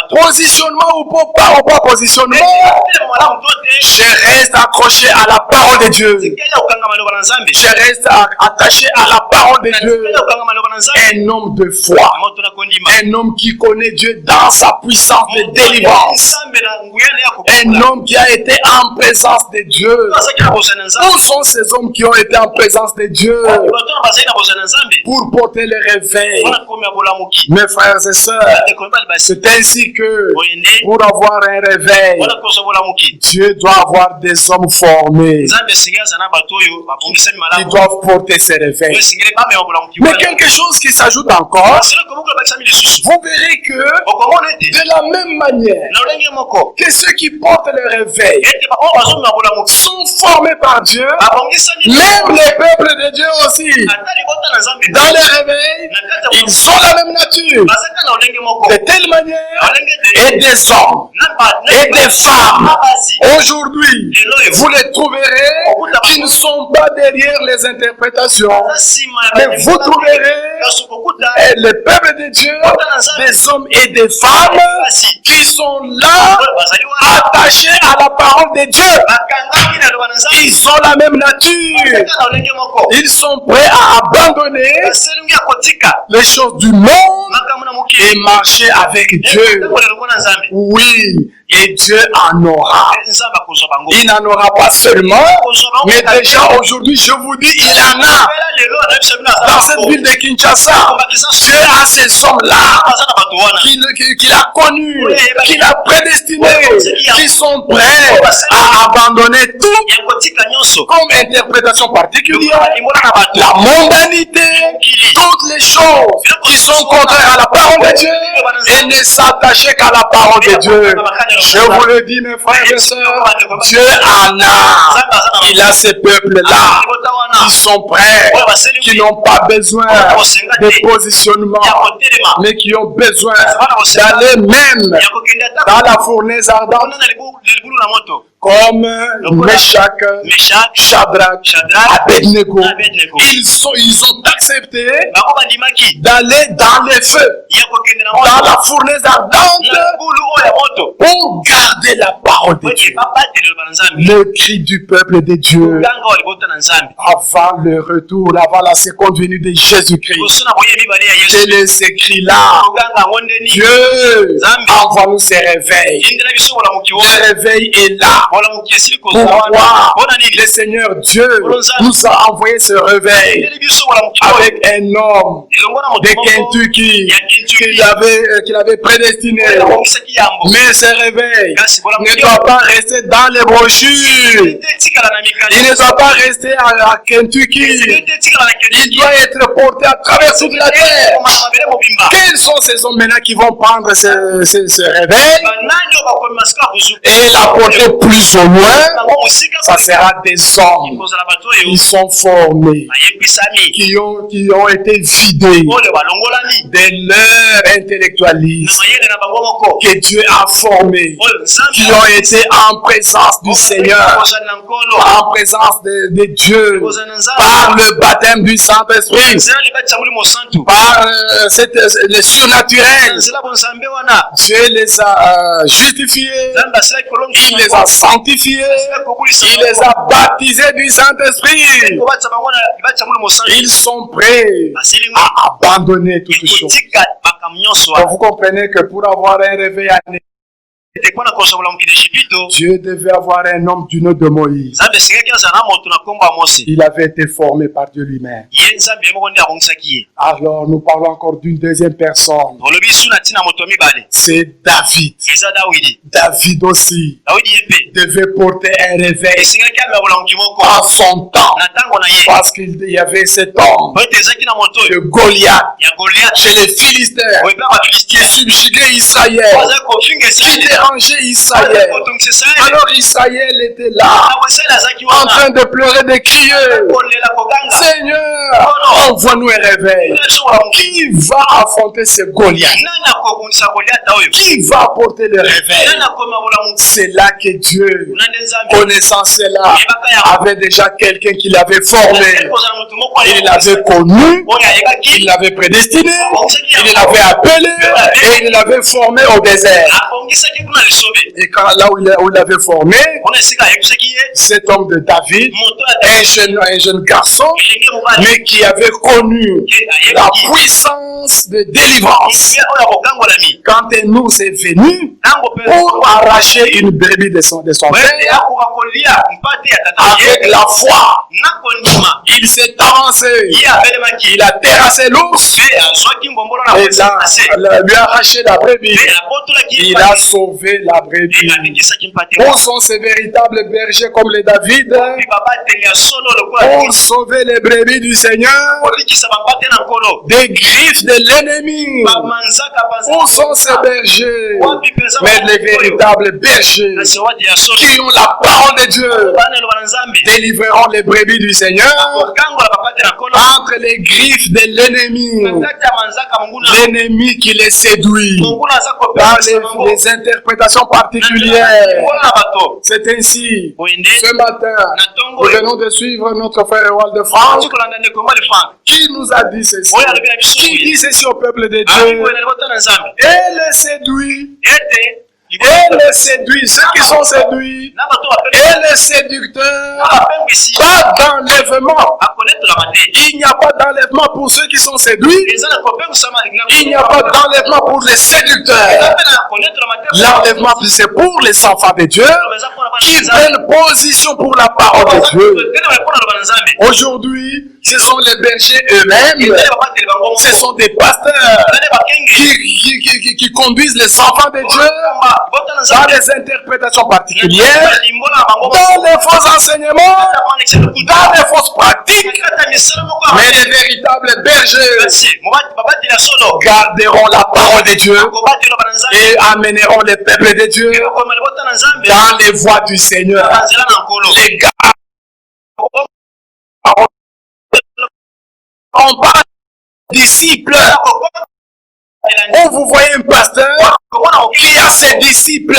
Positionnement ou pas positionnement, je reste accroché à la parole de Dieu. Je reste attaché à la parole de Dieu. Un homme de foi, un homme qui connaît Dieu dans sa puissance de délivrance, un homme qui a été en présence de Dieu. Où sont ces hommes qui ont été en présence de Dieu pour porter le réveil? Mes frères et sœurs, c'est ainsi que pour avoir un réveil, Dieu doit avoir des hommes formés qui doivent porter ce réveil. Mais quelque chose qui s'ajoute encore, vous verrez que de la même manière que ceux qui portent le réveil sont formés par Dieu, même les peuples de Dieu aussi, dans le réveil, ils ont la même nature. De telle manière, et des hommes et des femmes aujourd'hui, vous les trouverez qui ne sont pas derrière les interprétations, mais vous trouverez le peuple de Dieu, des hommes et des femmes qui sont là, attachés à la parole de Dieu. Ils ont la même nature. Ils sont prêts à abandonner les choses du monde et marcher avec Dieu. Oui, et Dieu en aura. Il n'en aura pas seulement, mais déjà aujourd'hui, je vous dis, il en a. Dans cette ville de Kinshasa, Dieu a ces hommes-là qu'il a connus, qu'il a prédestinés, qui sont prêts à abandonner tout comme interprétation particulière, la mondanité, toutes les choses qui sont contraires à la parole de Dieu et ne s'attacher qu'à la parole de Dieu. Je vous le dis, mes frères et sœurs, Dieu en a. Il a ces peuples-là qui sont prêts, qui n'ont pas besoin de positionnement, mais qui ont besoin d'aller même dans la fournaise ardente, comme Meshach, Shadrach, Abednego. Ils ont accepté d'aller dans les feux, dans la fournaise ardente, pour garder la parole de Dieu. Le cri du peuple de Dieu avant le retour, avant la seconde venue de Jésus-Christ. C'est ce cri-là. Dieu envoie-nous ces réveils. Le réveil est là. Pourquoi le Seigneur Dieu nous a envoyé ce réveil avec un homme de Kentucky qu'il avait prédestiné. Mais ce réveil ne doit pas rester dans les brochures. Il ne doit pas rester à Kentucky. Il doit être porté à travers toute la terre. Quels sont ces hommes maintenant qui vont prendre ce réveil et l'apporter plus au loin? Ça sera des hommes. Ils sont formés, qui ont été vidés de leur intellectualisme, que Dieu a formé, qui ont été en présence du Seigneur, en présence de Dieu, par le baptême du Saint-Esprit, par le surnaturel. Dieu les a justifiés, il les a sanctifiés, il les a baptisés du Saint-Esprit. Ils sont prêts à abandonner toutes choses. Donc vous comprenez que pour avoir un réveil année, Dieu devait avoir un homme du nom de Moïse. Il avait été formé par Dieu lui-même. Alors nous parlons encore d'une deuxième personne. C'est David. David aussi devait porter un réveil en son temps. Parce qu'il y avait cet homme de Goliath chez les Philistins qui subjuguait Israël, qui dérangeait Israël. Alors Israël était là en train de pleurer, de crier: Seigneur, envoie-nous un réveil. Qui va affronter ce Goliath? Qui va apporter le réveil? C'est là que Dieu, connaissant cela, avait déjà quelqu'un qui l'avait formé. Il l'avait connu, il l'avait prédestiné, il l'avait appelé et il l'avait formé au désert. Et quand là où il l'avait formé, cet homme de David, un jeune garçon, mais qui avait connu la puissance de délivrance. Quand un ours est venu pour arracher une brebis de son père, avec la foi, il s'est avancé, il a terrassé l'ours et lui a arraché la brebis. Il a sauvé la brebis. Où sont ces véritables bergers comme les David pour sauver les brebis du Seigneur des griffes de l'ennemi? Où sont ces bergers? Mais les véritables bergers qui ont la parole de Dieu délivreront les brebis du Seigneur entre les griffes de l'ennemi. L'ennemi qui les séduit par les interprétations particulières. C'est ainsi, ce matin, nous venons de suivre notre frère Walde Franck qui nous a dit ceci. Qui dit ceci au peuple de Dieu? Et les séduit. Et les séduits, ceux qui sont séduits, et les séducteurs, pas d'enlèvement. Il n'y a pas d'enlèvement pour ceux qui sont séduits. Il n'y a pas d'enlèvement pour les séducteurs. L'enlèvement, c'est pour les enfants de Dieu qui prennent position pour la parole de Dieu. Aujourd'hui, ce sont les bergers eux-mêmes, ce sont des pasteurs qui conduisent les enfants de Dieu dans les interprétations particulières, dans les faux enseignements, dans les fausses pratiques. Mais les véritables bergers garderont la parole de Dieu et amèneront les peuples de Dieu dans les voies du Seigneur. Les gars on parle de disciples. Où vous voyez un pasteur qui a ses disciples.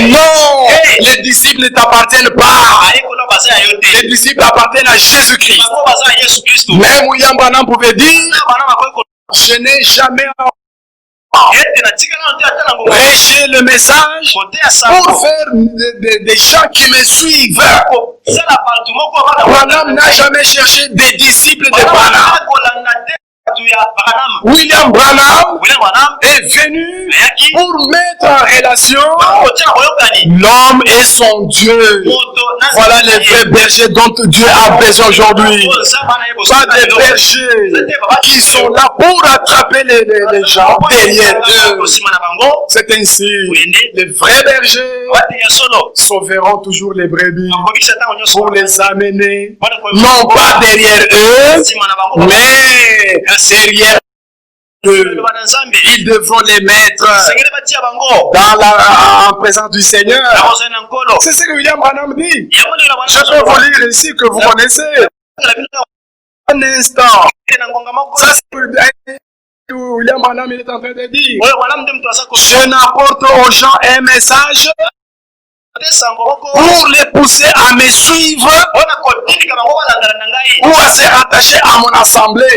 Non, les disciples ne t'appartiennent pas. Les disciples appartiennent à Jésus-Christ. Même William Branham pouvait dire: je n'ai jamais prêché le message pour faire des gens qui me suivent. Branham n'a jamais cherché des disciples de Branham. William Branham est venu pour mettre en relation l'homme et son Dieu. Voilà les vrais bergers dont Dieu a besoin aujourd'hui. Pas des bergers qui sont là pour attraper les gens derrière eux. C'est ainsi. Les vrais bergers sauveront toujours les brebis pour les amener, non pas derrière eux, mais derrière eux. Ils devront les mettre en présence du Seigneur. C'est ce que William Branham dit. Je peux vous lire ici que vous connaissez. Un instant. Ça, c'est William Branham est en train de dire. Je n'apporte aux gens un message pour les pousser à me suivre ou à se rattacher à mon assemblée.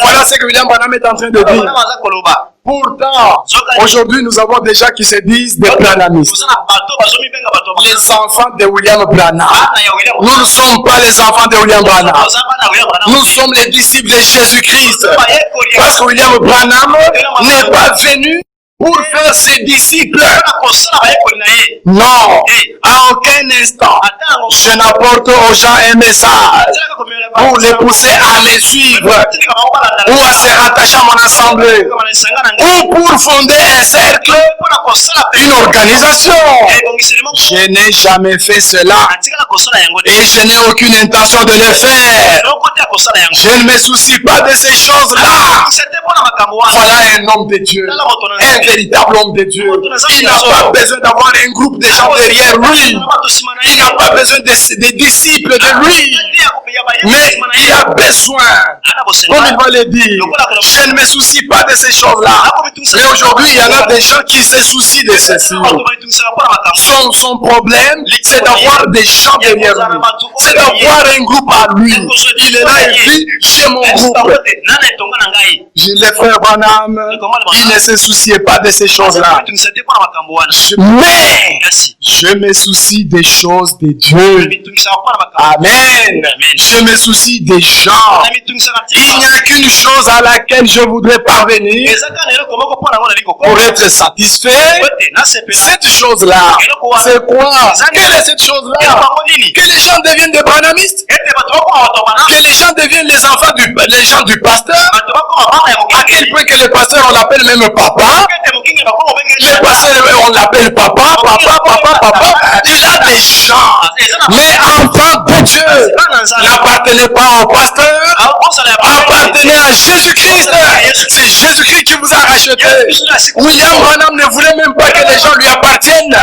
Voilà ce que William Branham est en train de dire. Pourtant, aujourd'hui, nous avons des gens qui se disent des branhamistes. Les enfants de William Branham. Nous ne sommes pas les enfants de William Branham. Nous sommes les disciples de Jésus-Christ. Parce que William Branham n'est pas venu pour faire ses disciples. Non, à aucun instant, je n'apporte aux gens un message pour les pousser à me suivre ou à se rattacher à mon assemblée ou pour fonder un cercle, une organisation. Je n'ai jamais fait cela et je n'ai aucune intention de le faire. Je ne me soucie pas de ces choses-là. Voilà un homme de Dieu, un véritable homme de Dieu. Il n'a pas besoin d'avoir un groupe de gens derrière lui. Il n'a pas besoin des disciples de lui. Mais il a besoin, comme il va le dire, je ne me soucie pas de ces choses-là. Mais aujourd'hui, il y en a des gens qui se soucient de ceci. Son problème, c'est d'avoir des gens derrière lui. C'est d'avoir un groupe à lui. Il est là et dit, j'ai mon groupe. Les frères Branham, ils ne se souciaient pas de ces choses-là. Mais je me soucie des choses de Dieu. Amen. Je me soucie des gens. Il n'y a qu'une chose à laquelle je voudrais parvenir pour être satisfait. Cette chose-là, c'est quoi? Quelle est cette chose-là? Que les gens deviennent des branhamistes? Que les gens deviennent les enfants les gens du pasteur? À quel point que le pasteur, on l'appelle même papa? Le pasteur, on l'appelle papa. Il a des gens. Mais enfants de Dieu n'appartenez pas au pasteur, appartenez à Jésus-Christ. C'est Jésus-Christ qui vous a racheté. William Branham ne voulait même pas que les gens lui appartiennent.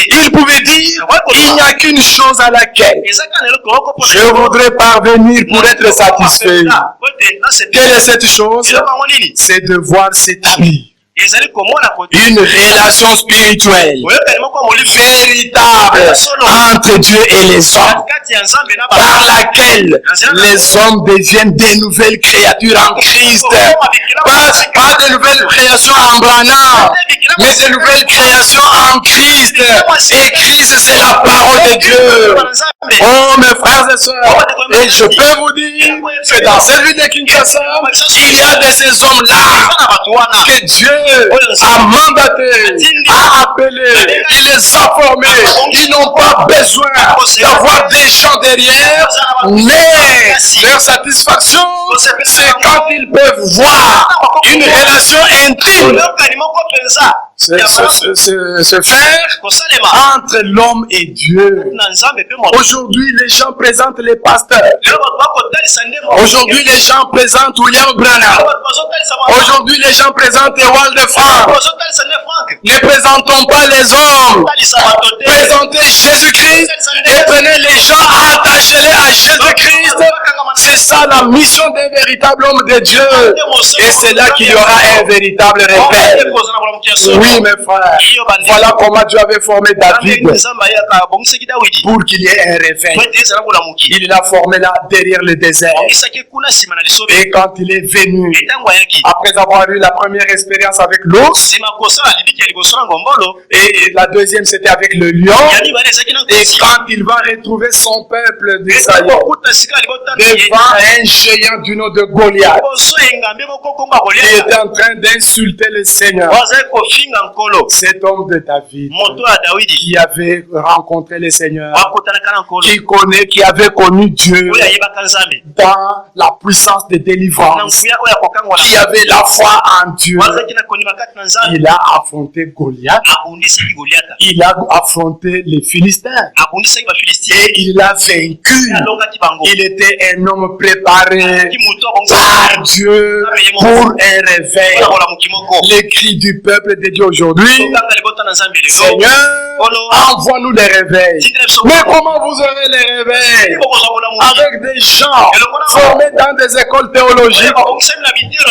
Il pouvait dire, il n'y a qu'une chose à laquelle je voudrais parvenir pour être satisfait. Quelle est cette chose? C'est de voir s'établir une relation spirituelle véritable entre Dieu et les hommes, par laquelle les hommes deviennent des nouvelles créatures en Christ. Pas de nouvelles créations en Branham, mais de nouvelles créations en Christ. Et Christ, c'est la parole de Dieu. Oh, mes frères et sœurs, et je peux vous dire que dans cette ville de Kinshasa, il y a de ces hommes-là que Dieu a mandaté, a appelé, il les a formés. Ils n'ont pas besoin d'avoir des gens derrière, mais leur satisfaction, c'est quand ils peuvent voir une relation intime se faire entre l'homme et Dieu. Aujourd'hui, les gens présentent les pasteurs. Aujourd'hui, les gens présentent William Branham. Aujourd'hui, les gens présentent Ewald Frank. Ne présentons pas les hommes. Présentez Jésus-Christ et prenez les gens, attachez-les à Jésus-Christ. C'est ça la mission d'un véritable homme de Dieu. Et c'est là qu'il y aura un véritable repère. Oui, mes frères. Voilà comment Dieu avait formé David pour qu'il y ait un réveil. Il l'a formé là derrière le désert. Et quand il est venu, après avoir eu la première expérience avec l'ours, et la deuxième c'était avec le lion, et quand il va retrouver son peuple d'Israël devant un géant du nom de Goliath qui était en train d'insulter le Seigneur. Cet homme de David qui avait rencontré le Seigneur, qui avait connu Dieu dans la puissance de délivrance, qui avait la foi en Dieu. Il a affronté Goliath, il a affronté les Philistins et il a vaincu. Il était un homme préparé par Dieu pour un réveil. Les cris du peuple de Dieu aujourd'hui: Seigneur, envoie-nous les réveils. Mais comment vous aurez les réveils? Avec des gens formés dans des écoles théologiques,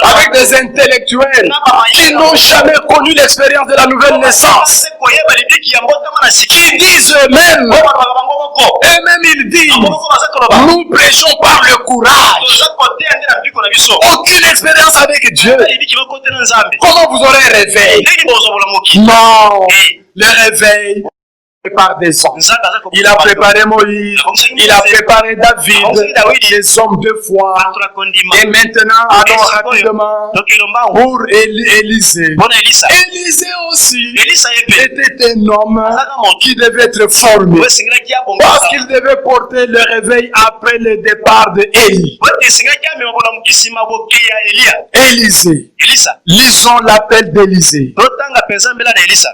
avec des intellectuels qui n'ont jamais connu l'expérience de la nouvelle naissance, qui disent eux-mêmes, ils disent, nous prêchons par le courage. Aucune expérience avec Dieu. Comment vous aurez un réveil? Non, le réveil par des hommes. Il a préparé Moïse, il a préparé David, des hommes de foi. Et maintenant, allons rapidement pour Élisée. Élisée aussi était un homme qui devait être formé parce qu'il devait porter le réveil après le départ de Élie. Élisée. Lisons l'appel d'Élisée.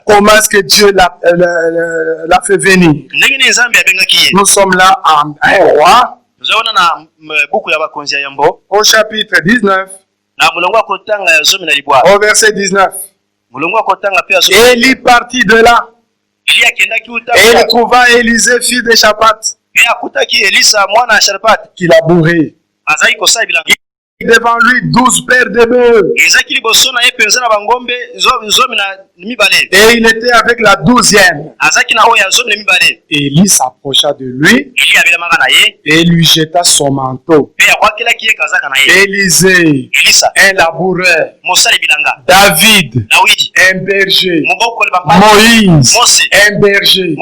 Comment est-ce que Dieu l'a fait venir? Nous sommes là en 1 roi au chapitre 19 au verset 19. Élie partit de là et il trouva Élisée fils de Shaphat qui labourait. Devant lui 12 paires de bœufs. Et il était avec la 12e. Élie s'approcha de lui et lui jeta son manteau. Élisée, un laboureur. David, un berger. Moïse, un berger.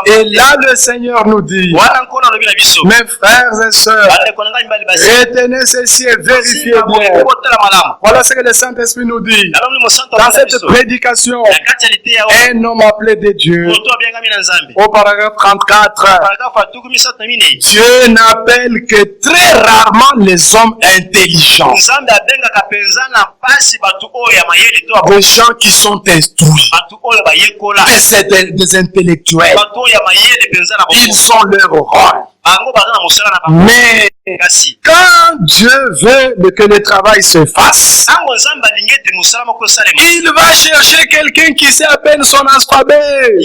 Et là le Seigneur nous dit: mes frères et sœurs, retenez ceci et vérifiez bien. Voilà ce que le Saint-Esprit nous dit dans cette prédication. Un homme appelé de Dieu, au paragraphe 34, Dieu n'appelle que très rarement les hommes intelligents, des gens qui sont instruits, des intellectuels. Ils sont leur rôle. Mais quand Dieu veut que le travail se fasse, il va chercher quelqu'un qui sait à peine son alphabet.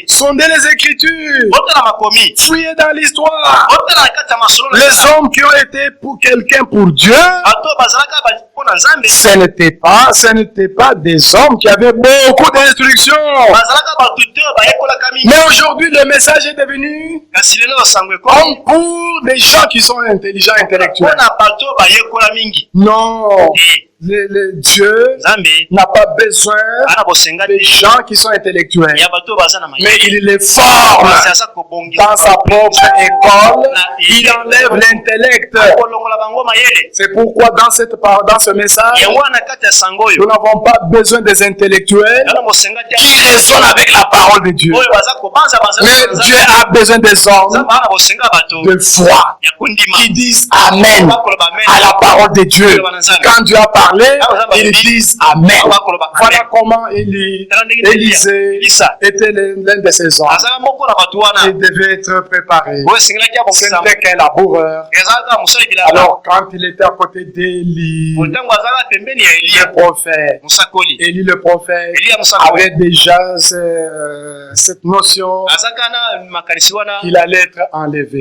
Sondez les Écritures, fouillez dans l'histoire. Les hommes qui ont été pour quelqu'un pour Dieu, ce n'était pas des hommes qui avaient beaucoup d'instructions. Mais aujourd'hui, le message est devenu pour des gens qui sont intelligents, intellectuels. Non. Dieu n'a pas besoin des gens qui sont intellectuels, mais il les forme dans sa propre école. Il enlève l'intellect. C'est pourquoi dans ce message, nous n'avons pas besoin des intellectuels qui raisonnent avec la parole de Dieu, mais Dieu a besoin des hommes de foi qui disent Amen à la parole de Dieu. Quand Dieu a parlé, ils disent Amen. Voilà comment Élisée était l'un de ces hommes. Il devait être préparé. Ce n'était qu'un laboureur. Alors quand il était à côté d'Élie, le prophète, Élie le prophète avait déjà cette notion qu'il allait être enlevé.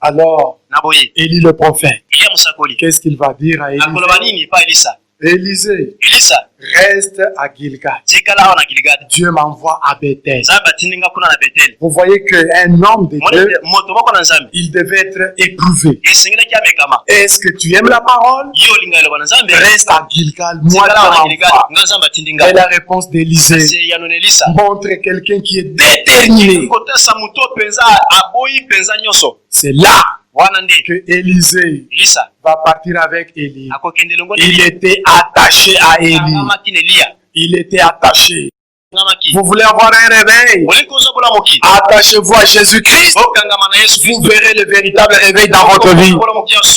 Alors, Élie le prophète, qu'est-ce qu'il va dire à Élie? Élisée, Elisa reste à Gilgal. tikala awa na Gilgal. Dieu m'envoie à Bethel. Nzambe atindinga kuna na Betel. Vous voyez qu'un homme de Dieu, Moto moko na Nzambe. il devait être éprouvé. Esengelaki amekama. Est-ce que tu aimes la parole? Yo linga eloba na Nzambe. Reste à Gilgal. Moi, Tikala awa na je Gilgal. m'envoie. Nga Nzambe atindinga. Et la réponse d'Élisée C'est yanone Elisa. montre quelqu'un qui est déterminé. Kotesa muto penza aboyi penza nyonso. C'est là Wana ndi que Élisée Elisa va partir avec Élie. akokende longo Il était attaché à Élie. ngamaki nelia. Il était attaché. Ngamaki. Vous voulez avoir un réveil? Oliko zobola moki. Attachez-vous à Jésus-Christ. Okangama na Yesu Vous Kristo. verrez le véritable réveil dans votre vie.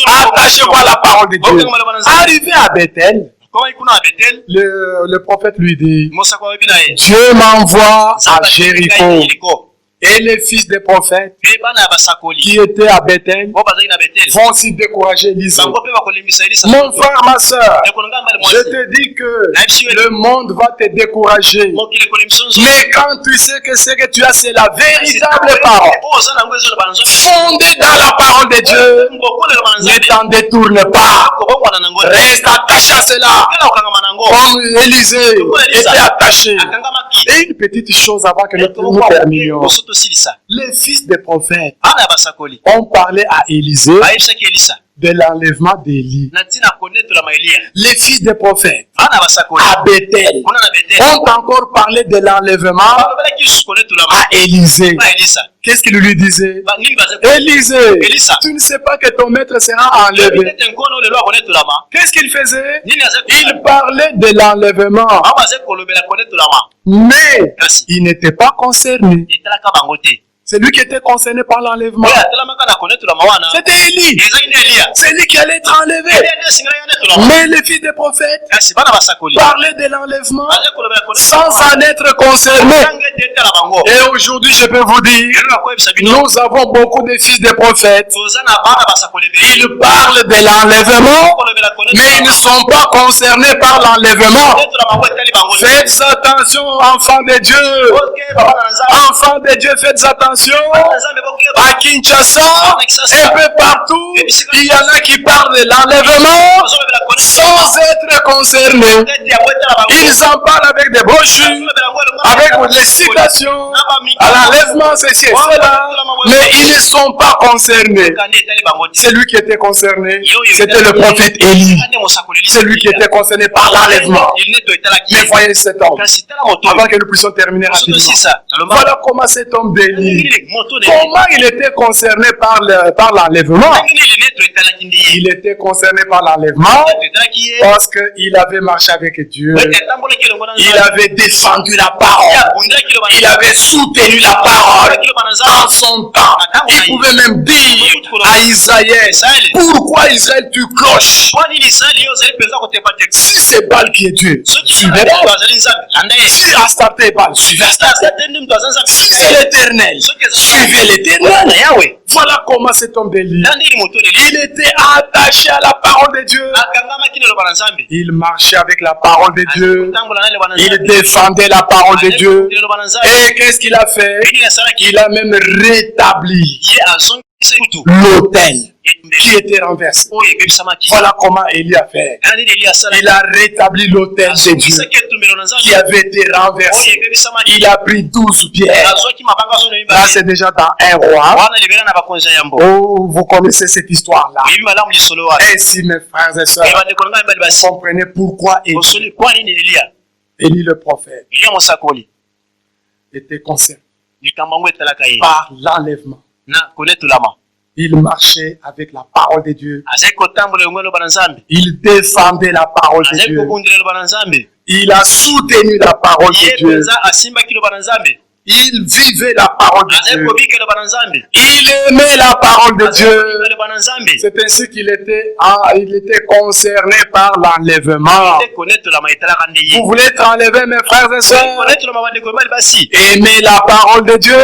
Attachez-vous à la parole de Dieu. Arrivé à Bethel, Koma ikuna Betel. le prophète lui dit, Mosa kwa webi na ye. Dieu m'envoie à Nzambe Jéricho. Jéricho. Et les fils des prophètes Pe bana basakoli. qui étaient à Bethel Bo bazali na Betel. vont aussi décourager Élisée. Bango pe bakolemisa Elisa. Mon frère, ma soeur, Ekononga mbali je mwasi. te dis que le monde va te décourager. Mokile kolemisonzo. Mais quand tu sais que ce que tu as, c'est la véritable parole, Oza na ngwezo na banzo. fondée dans la parole de Dieu, Ngokole na banzo. ne t'en détourne pas. Kobongwa na ngolo. Reste attaché à cela. Kala okangama na ngo. Comme Élisée était attaché. Akangamaki. Et une petite chose avant que nous terminions. Bosoto silisa. Les fils des prophètes Ana basakoli. ont parlé à Élisée Aisha Elisa. de l'enlèvement d'Élie. Natina connaître la Maëlia. Les fils des prophètes Ana basakoli. à Bethel Kuna na Betel. ont encore parlé de l'enlèvement Babala ki connaître la à Élisée. Ma Elisa. Qu'est-ce qu'il lui disait? Ba nini bazako. Élisée, Élisa. tu ne sais pas que ton maître sera enlevé. Peut-être nkono le loi connaître la ma. Qu'est-ce qu'il faisait? Nini azako. Il parlait de l'enlèvement, Mama azako le bela connaître la ma. mais Kasi. il n'était pas concerné. Etala ka bangote. C'est lui qui était concerné par l'enlèvement. Oya tala maka na connaître la mawana. C'était Élie. Ezaki ni Elia. C'est lui qui allait être enlevé. Elia ndio singa yana tula ma. Mais les fils des prophètes Kasi bana basakoli. parlaient de l'enlèvement Azako le bela connaître. sans en être concernés. Tange tete la bango. Et aujourd'hui, je peux vous dire, Ero ko ebisa bino. nous avons beaucoup de fils des prophètes. Ozana bana basakoli be. Ils parlent de l'enlèvement, Ko le bela connaître. mais ils ne sont pas concernés par l'enlèvement. Connaître la bango etali bango. Faites attention, enfants de Dieu. OK baba na nzambe. Enfants de Dieu, faites attention. Nzambe boke ba. À Kinshasa, un peu partout, il y en a qui parlent de l'enlèvement Ozole bela connaître. sans être concernés. Tete ya weta la bango. Ils en parlent avec des brochures, avec les citations, à l'enlèvement, ceci et cela, mais ils ne sont pas concernés. Celui qui était concerné, c'était le prophète Élie. Celui qui était concerné par l'enlèvement. Mais voyez cet homme, avant que nous puissions terminer rapidement. Voilà comment cet homme d'Élie, comment il était concerné par l'enlèvement. Il était concerné par l'enlèvement parce qu'il avait marché avec Dieu. Il avait défendu la parole. Il avait soutenu la parole en son temps. Il pouvait même dire à Israël, pourquoi Israël tu cloches? Si c'est Baal qui est Dieu, suivez Baal. Si Astarté est Baal, suivez Astarté. Si c'est l'Éternel, suivez l'Éternel. Voilà comment cet homme d'Élie, il était attaché à la parole de Dieu. Il marchait avec la parole de Dieu. Il défendait la parole de Dieu. Et qu'est-ce qu'il a fait? Il a même rétabli l'autel qui était renversé. Voilà comment Élie a fait. Il a rétabli l'autel de Dieu qui avait été renversé. Il a pris 12 pierres. Là, c'est déjà dans un roi. Oh, vous connaissez cette histoire-là. Ainsi, mes frères et sœurs, vous comprenez pourquoi Élie le prophète était concerné par l'enlèvement. Il marchait avec la parole de Dieu. Il défendait la parole de Dieu. Il a soutenu la parole de Dieu. Il vivait la parole de Dieu. Il aimait la parole de Dieu. C'est ainsi qu'il était concerné par l'enlèvement. Vous voulez être enlevé, mes frères et sœurs? Aimez la parole de Dieu.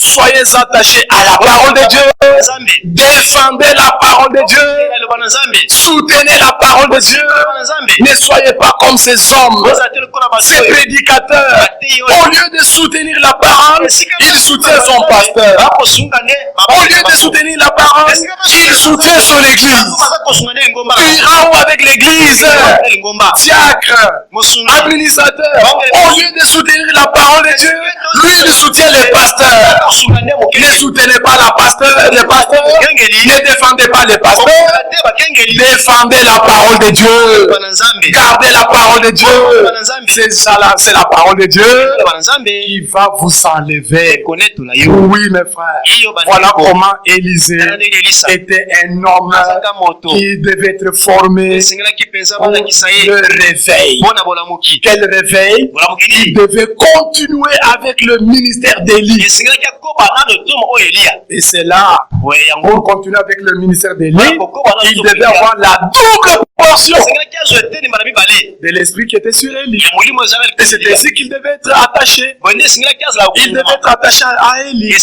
Soyez attachés à la parole de Dieu. Défendez la parole de Dieu. Soutenez la parole de Dieu. Ne soyez pas comme ces hommes Ces prédicateurs, au lieu de soutenir la parole, ils soutiennent son pasteur. Au lieu de soutenir la parole, il soutient son église. Ira avec l'église, diacre, administrateur. Au lieu de soutenir la parole de Dieu, lui il soutient les pasteurs. Ne soutenez pas la pasteur, les pasteurs. Ne défendez pas les pasteurs. Défendez la parole de Dieu. Gardez la parole de Dieu. C'est ça là, c'est la parole de Dieu qui va vous enlever. Oui, mes frères. Voilà comment Élisée était un homme qui devait être formé pour le réveil. Quel réveil? Il devait continuer avec le ministère d'Élie. Et c'est là, pour continuer avec le ministère d'Élie, il devait avoir la double portion de l'esprit qui était sur Élie. Et c'est ainsi qu'il devait être attaché. Il devait être attaché à Élie.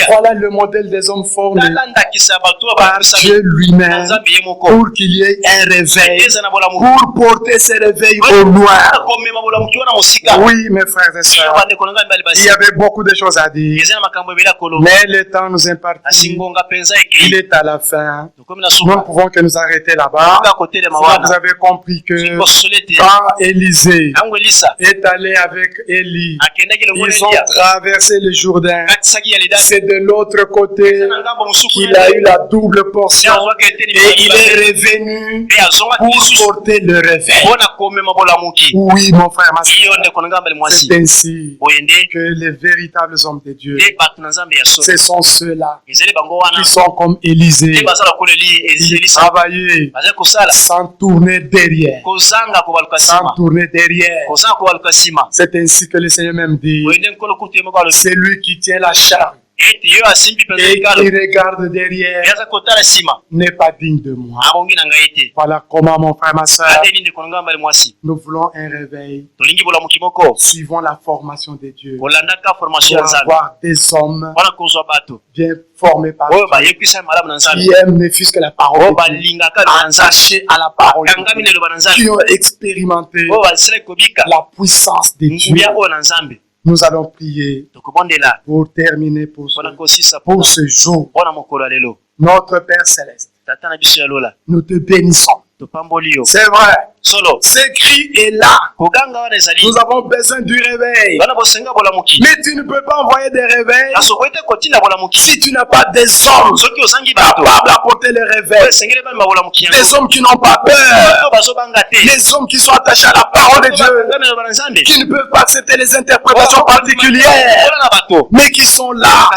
Voilà le modèle des hommes formés par Dieu lui-même pour qu'il y ait un réveil, pour porter ce réveil au loin. Oui, mes frères et sœurs, il y avait beaucoup de choses à dire, mais le temps nous imparti. Il est à la fin. Nous ne pouvons que nous arrêter là-bas. Vous avez compris que quand Élisée est allé avec Élie, ils ont traversé le Jourdain. C'est de l'autre côté qu'il a eu la double portion et il est revenu pour porter le réveil. Oui, mon frère, ma soeur, c'est ainsi que les véritables hommes de Dieu, ce sont ceux-là qui sont comme Élisée. Ils travaillaient sans tourner derrière. Sans tourner derrière. C'est ainsi que le Seigneur même dit, c'est lui qui tient la charge et qui regarde derrière n'est pas digne de moi. Voilà comment, mon frère, ma soeur, nous voulons un réveil. Suivons la formation de Dieu pour avoir des hommes bien formés par Dieu qui aiment ne fût-ce que la parole de Dieu, attachés à la parole de Dieu, qui ont expérimenté la puissance de Dieu. Nous allons prier pour terminer pour ce jour. Notre Père Céleste, nous te bénissons. C'est vrai. Ce cri est là. Nous avons besoin du réveil. Mais tu ne peux pas envoyer des réveils si tu n'as pas des hommes capables d'apporter le réveil. Des hommes qui n'ont pas peur. Des hommes qui sont attachés à la parole de Dieu. Qui ne peuvent pas accepter les interprétations particulières. Mais qui sont là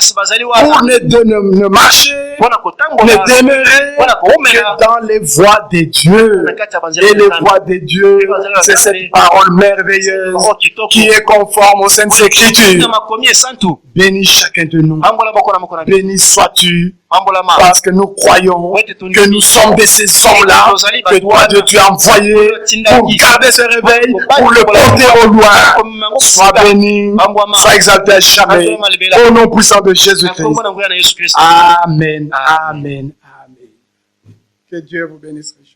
pour ne marcher, ne demeurer que dans les voies de Dieu. Et les voies de Dieu, c'est cette parole merveilleuse qui est conforme aux Saintes Écritures. Bénis chacun de nous. Bénis sois-tu, parce que nous croyons que nous sommes de ces hommes-là que toi, Dieu, tu as envoyé pour garder ce réveil, pour le porter au loin. Sois béni, sois exalté à jamais. Au nom puissant de Jésus-Christ. Amen, amen, amen. Que Dieu vous bénisse richement.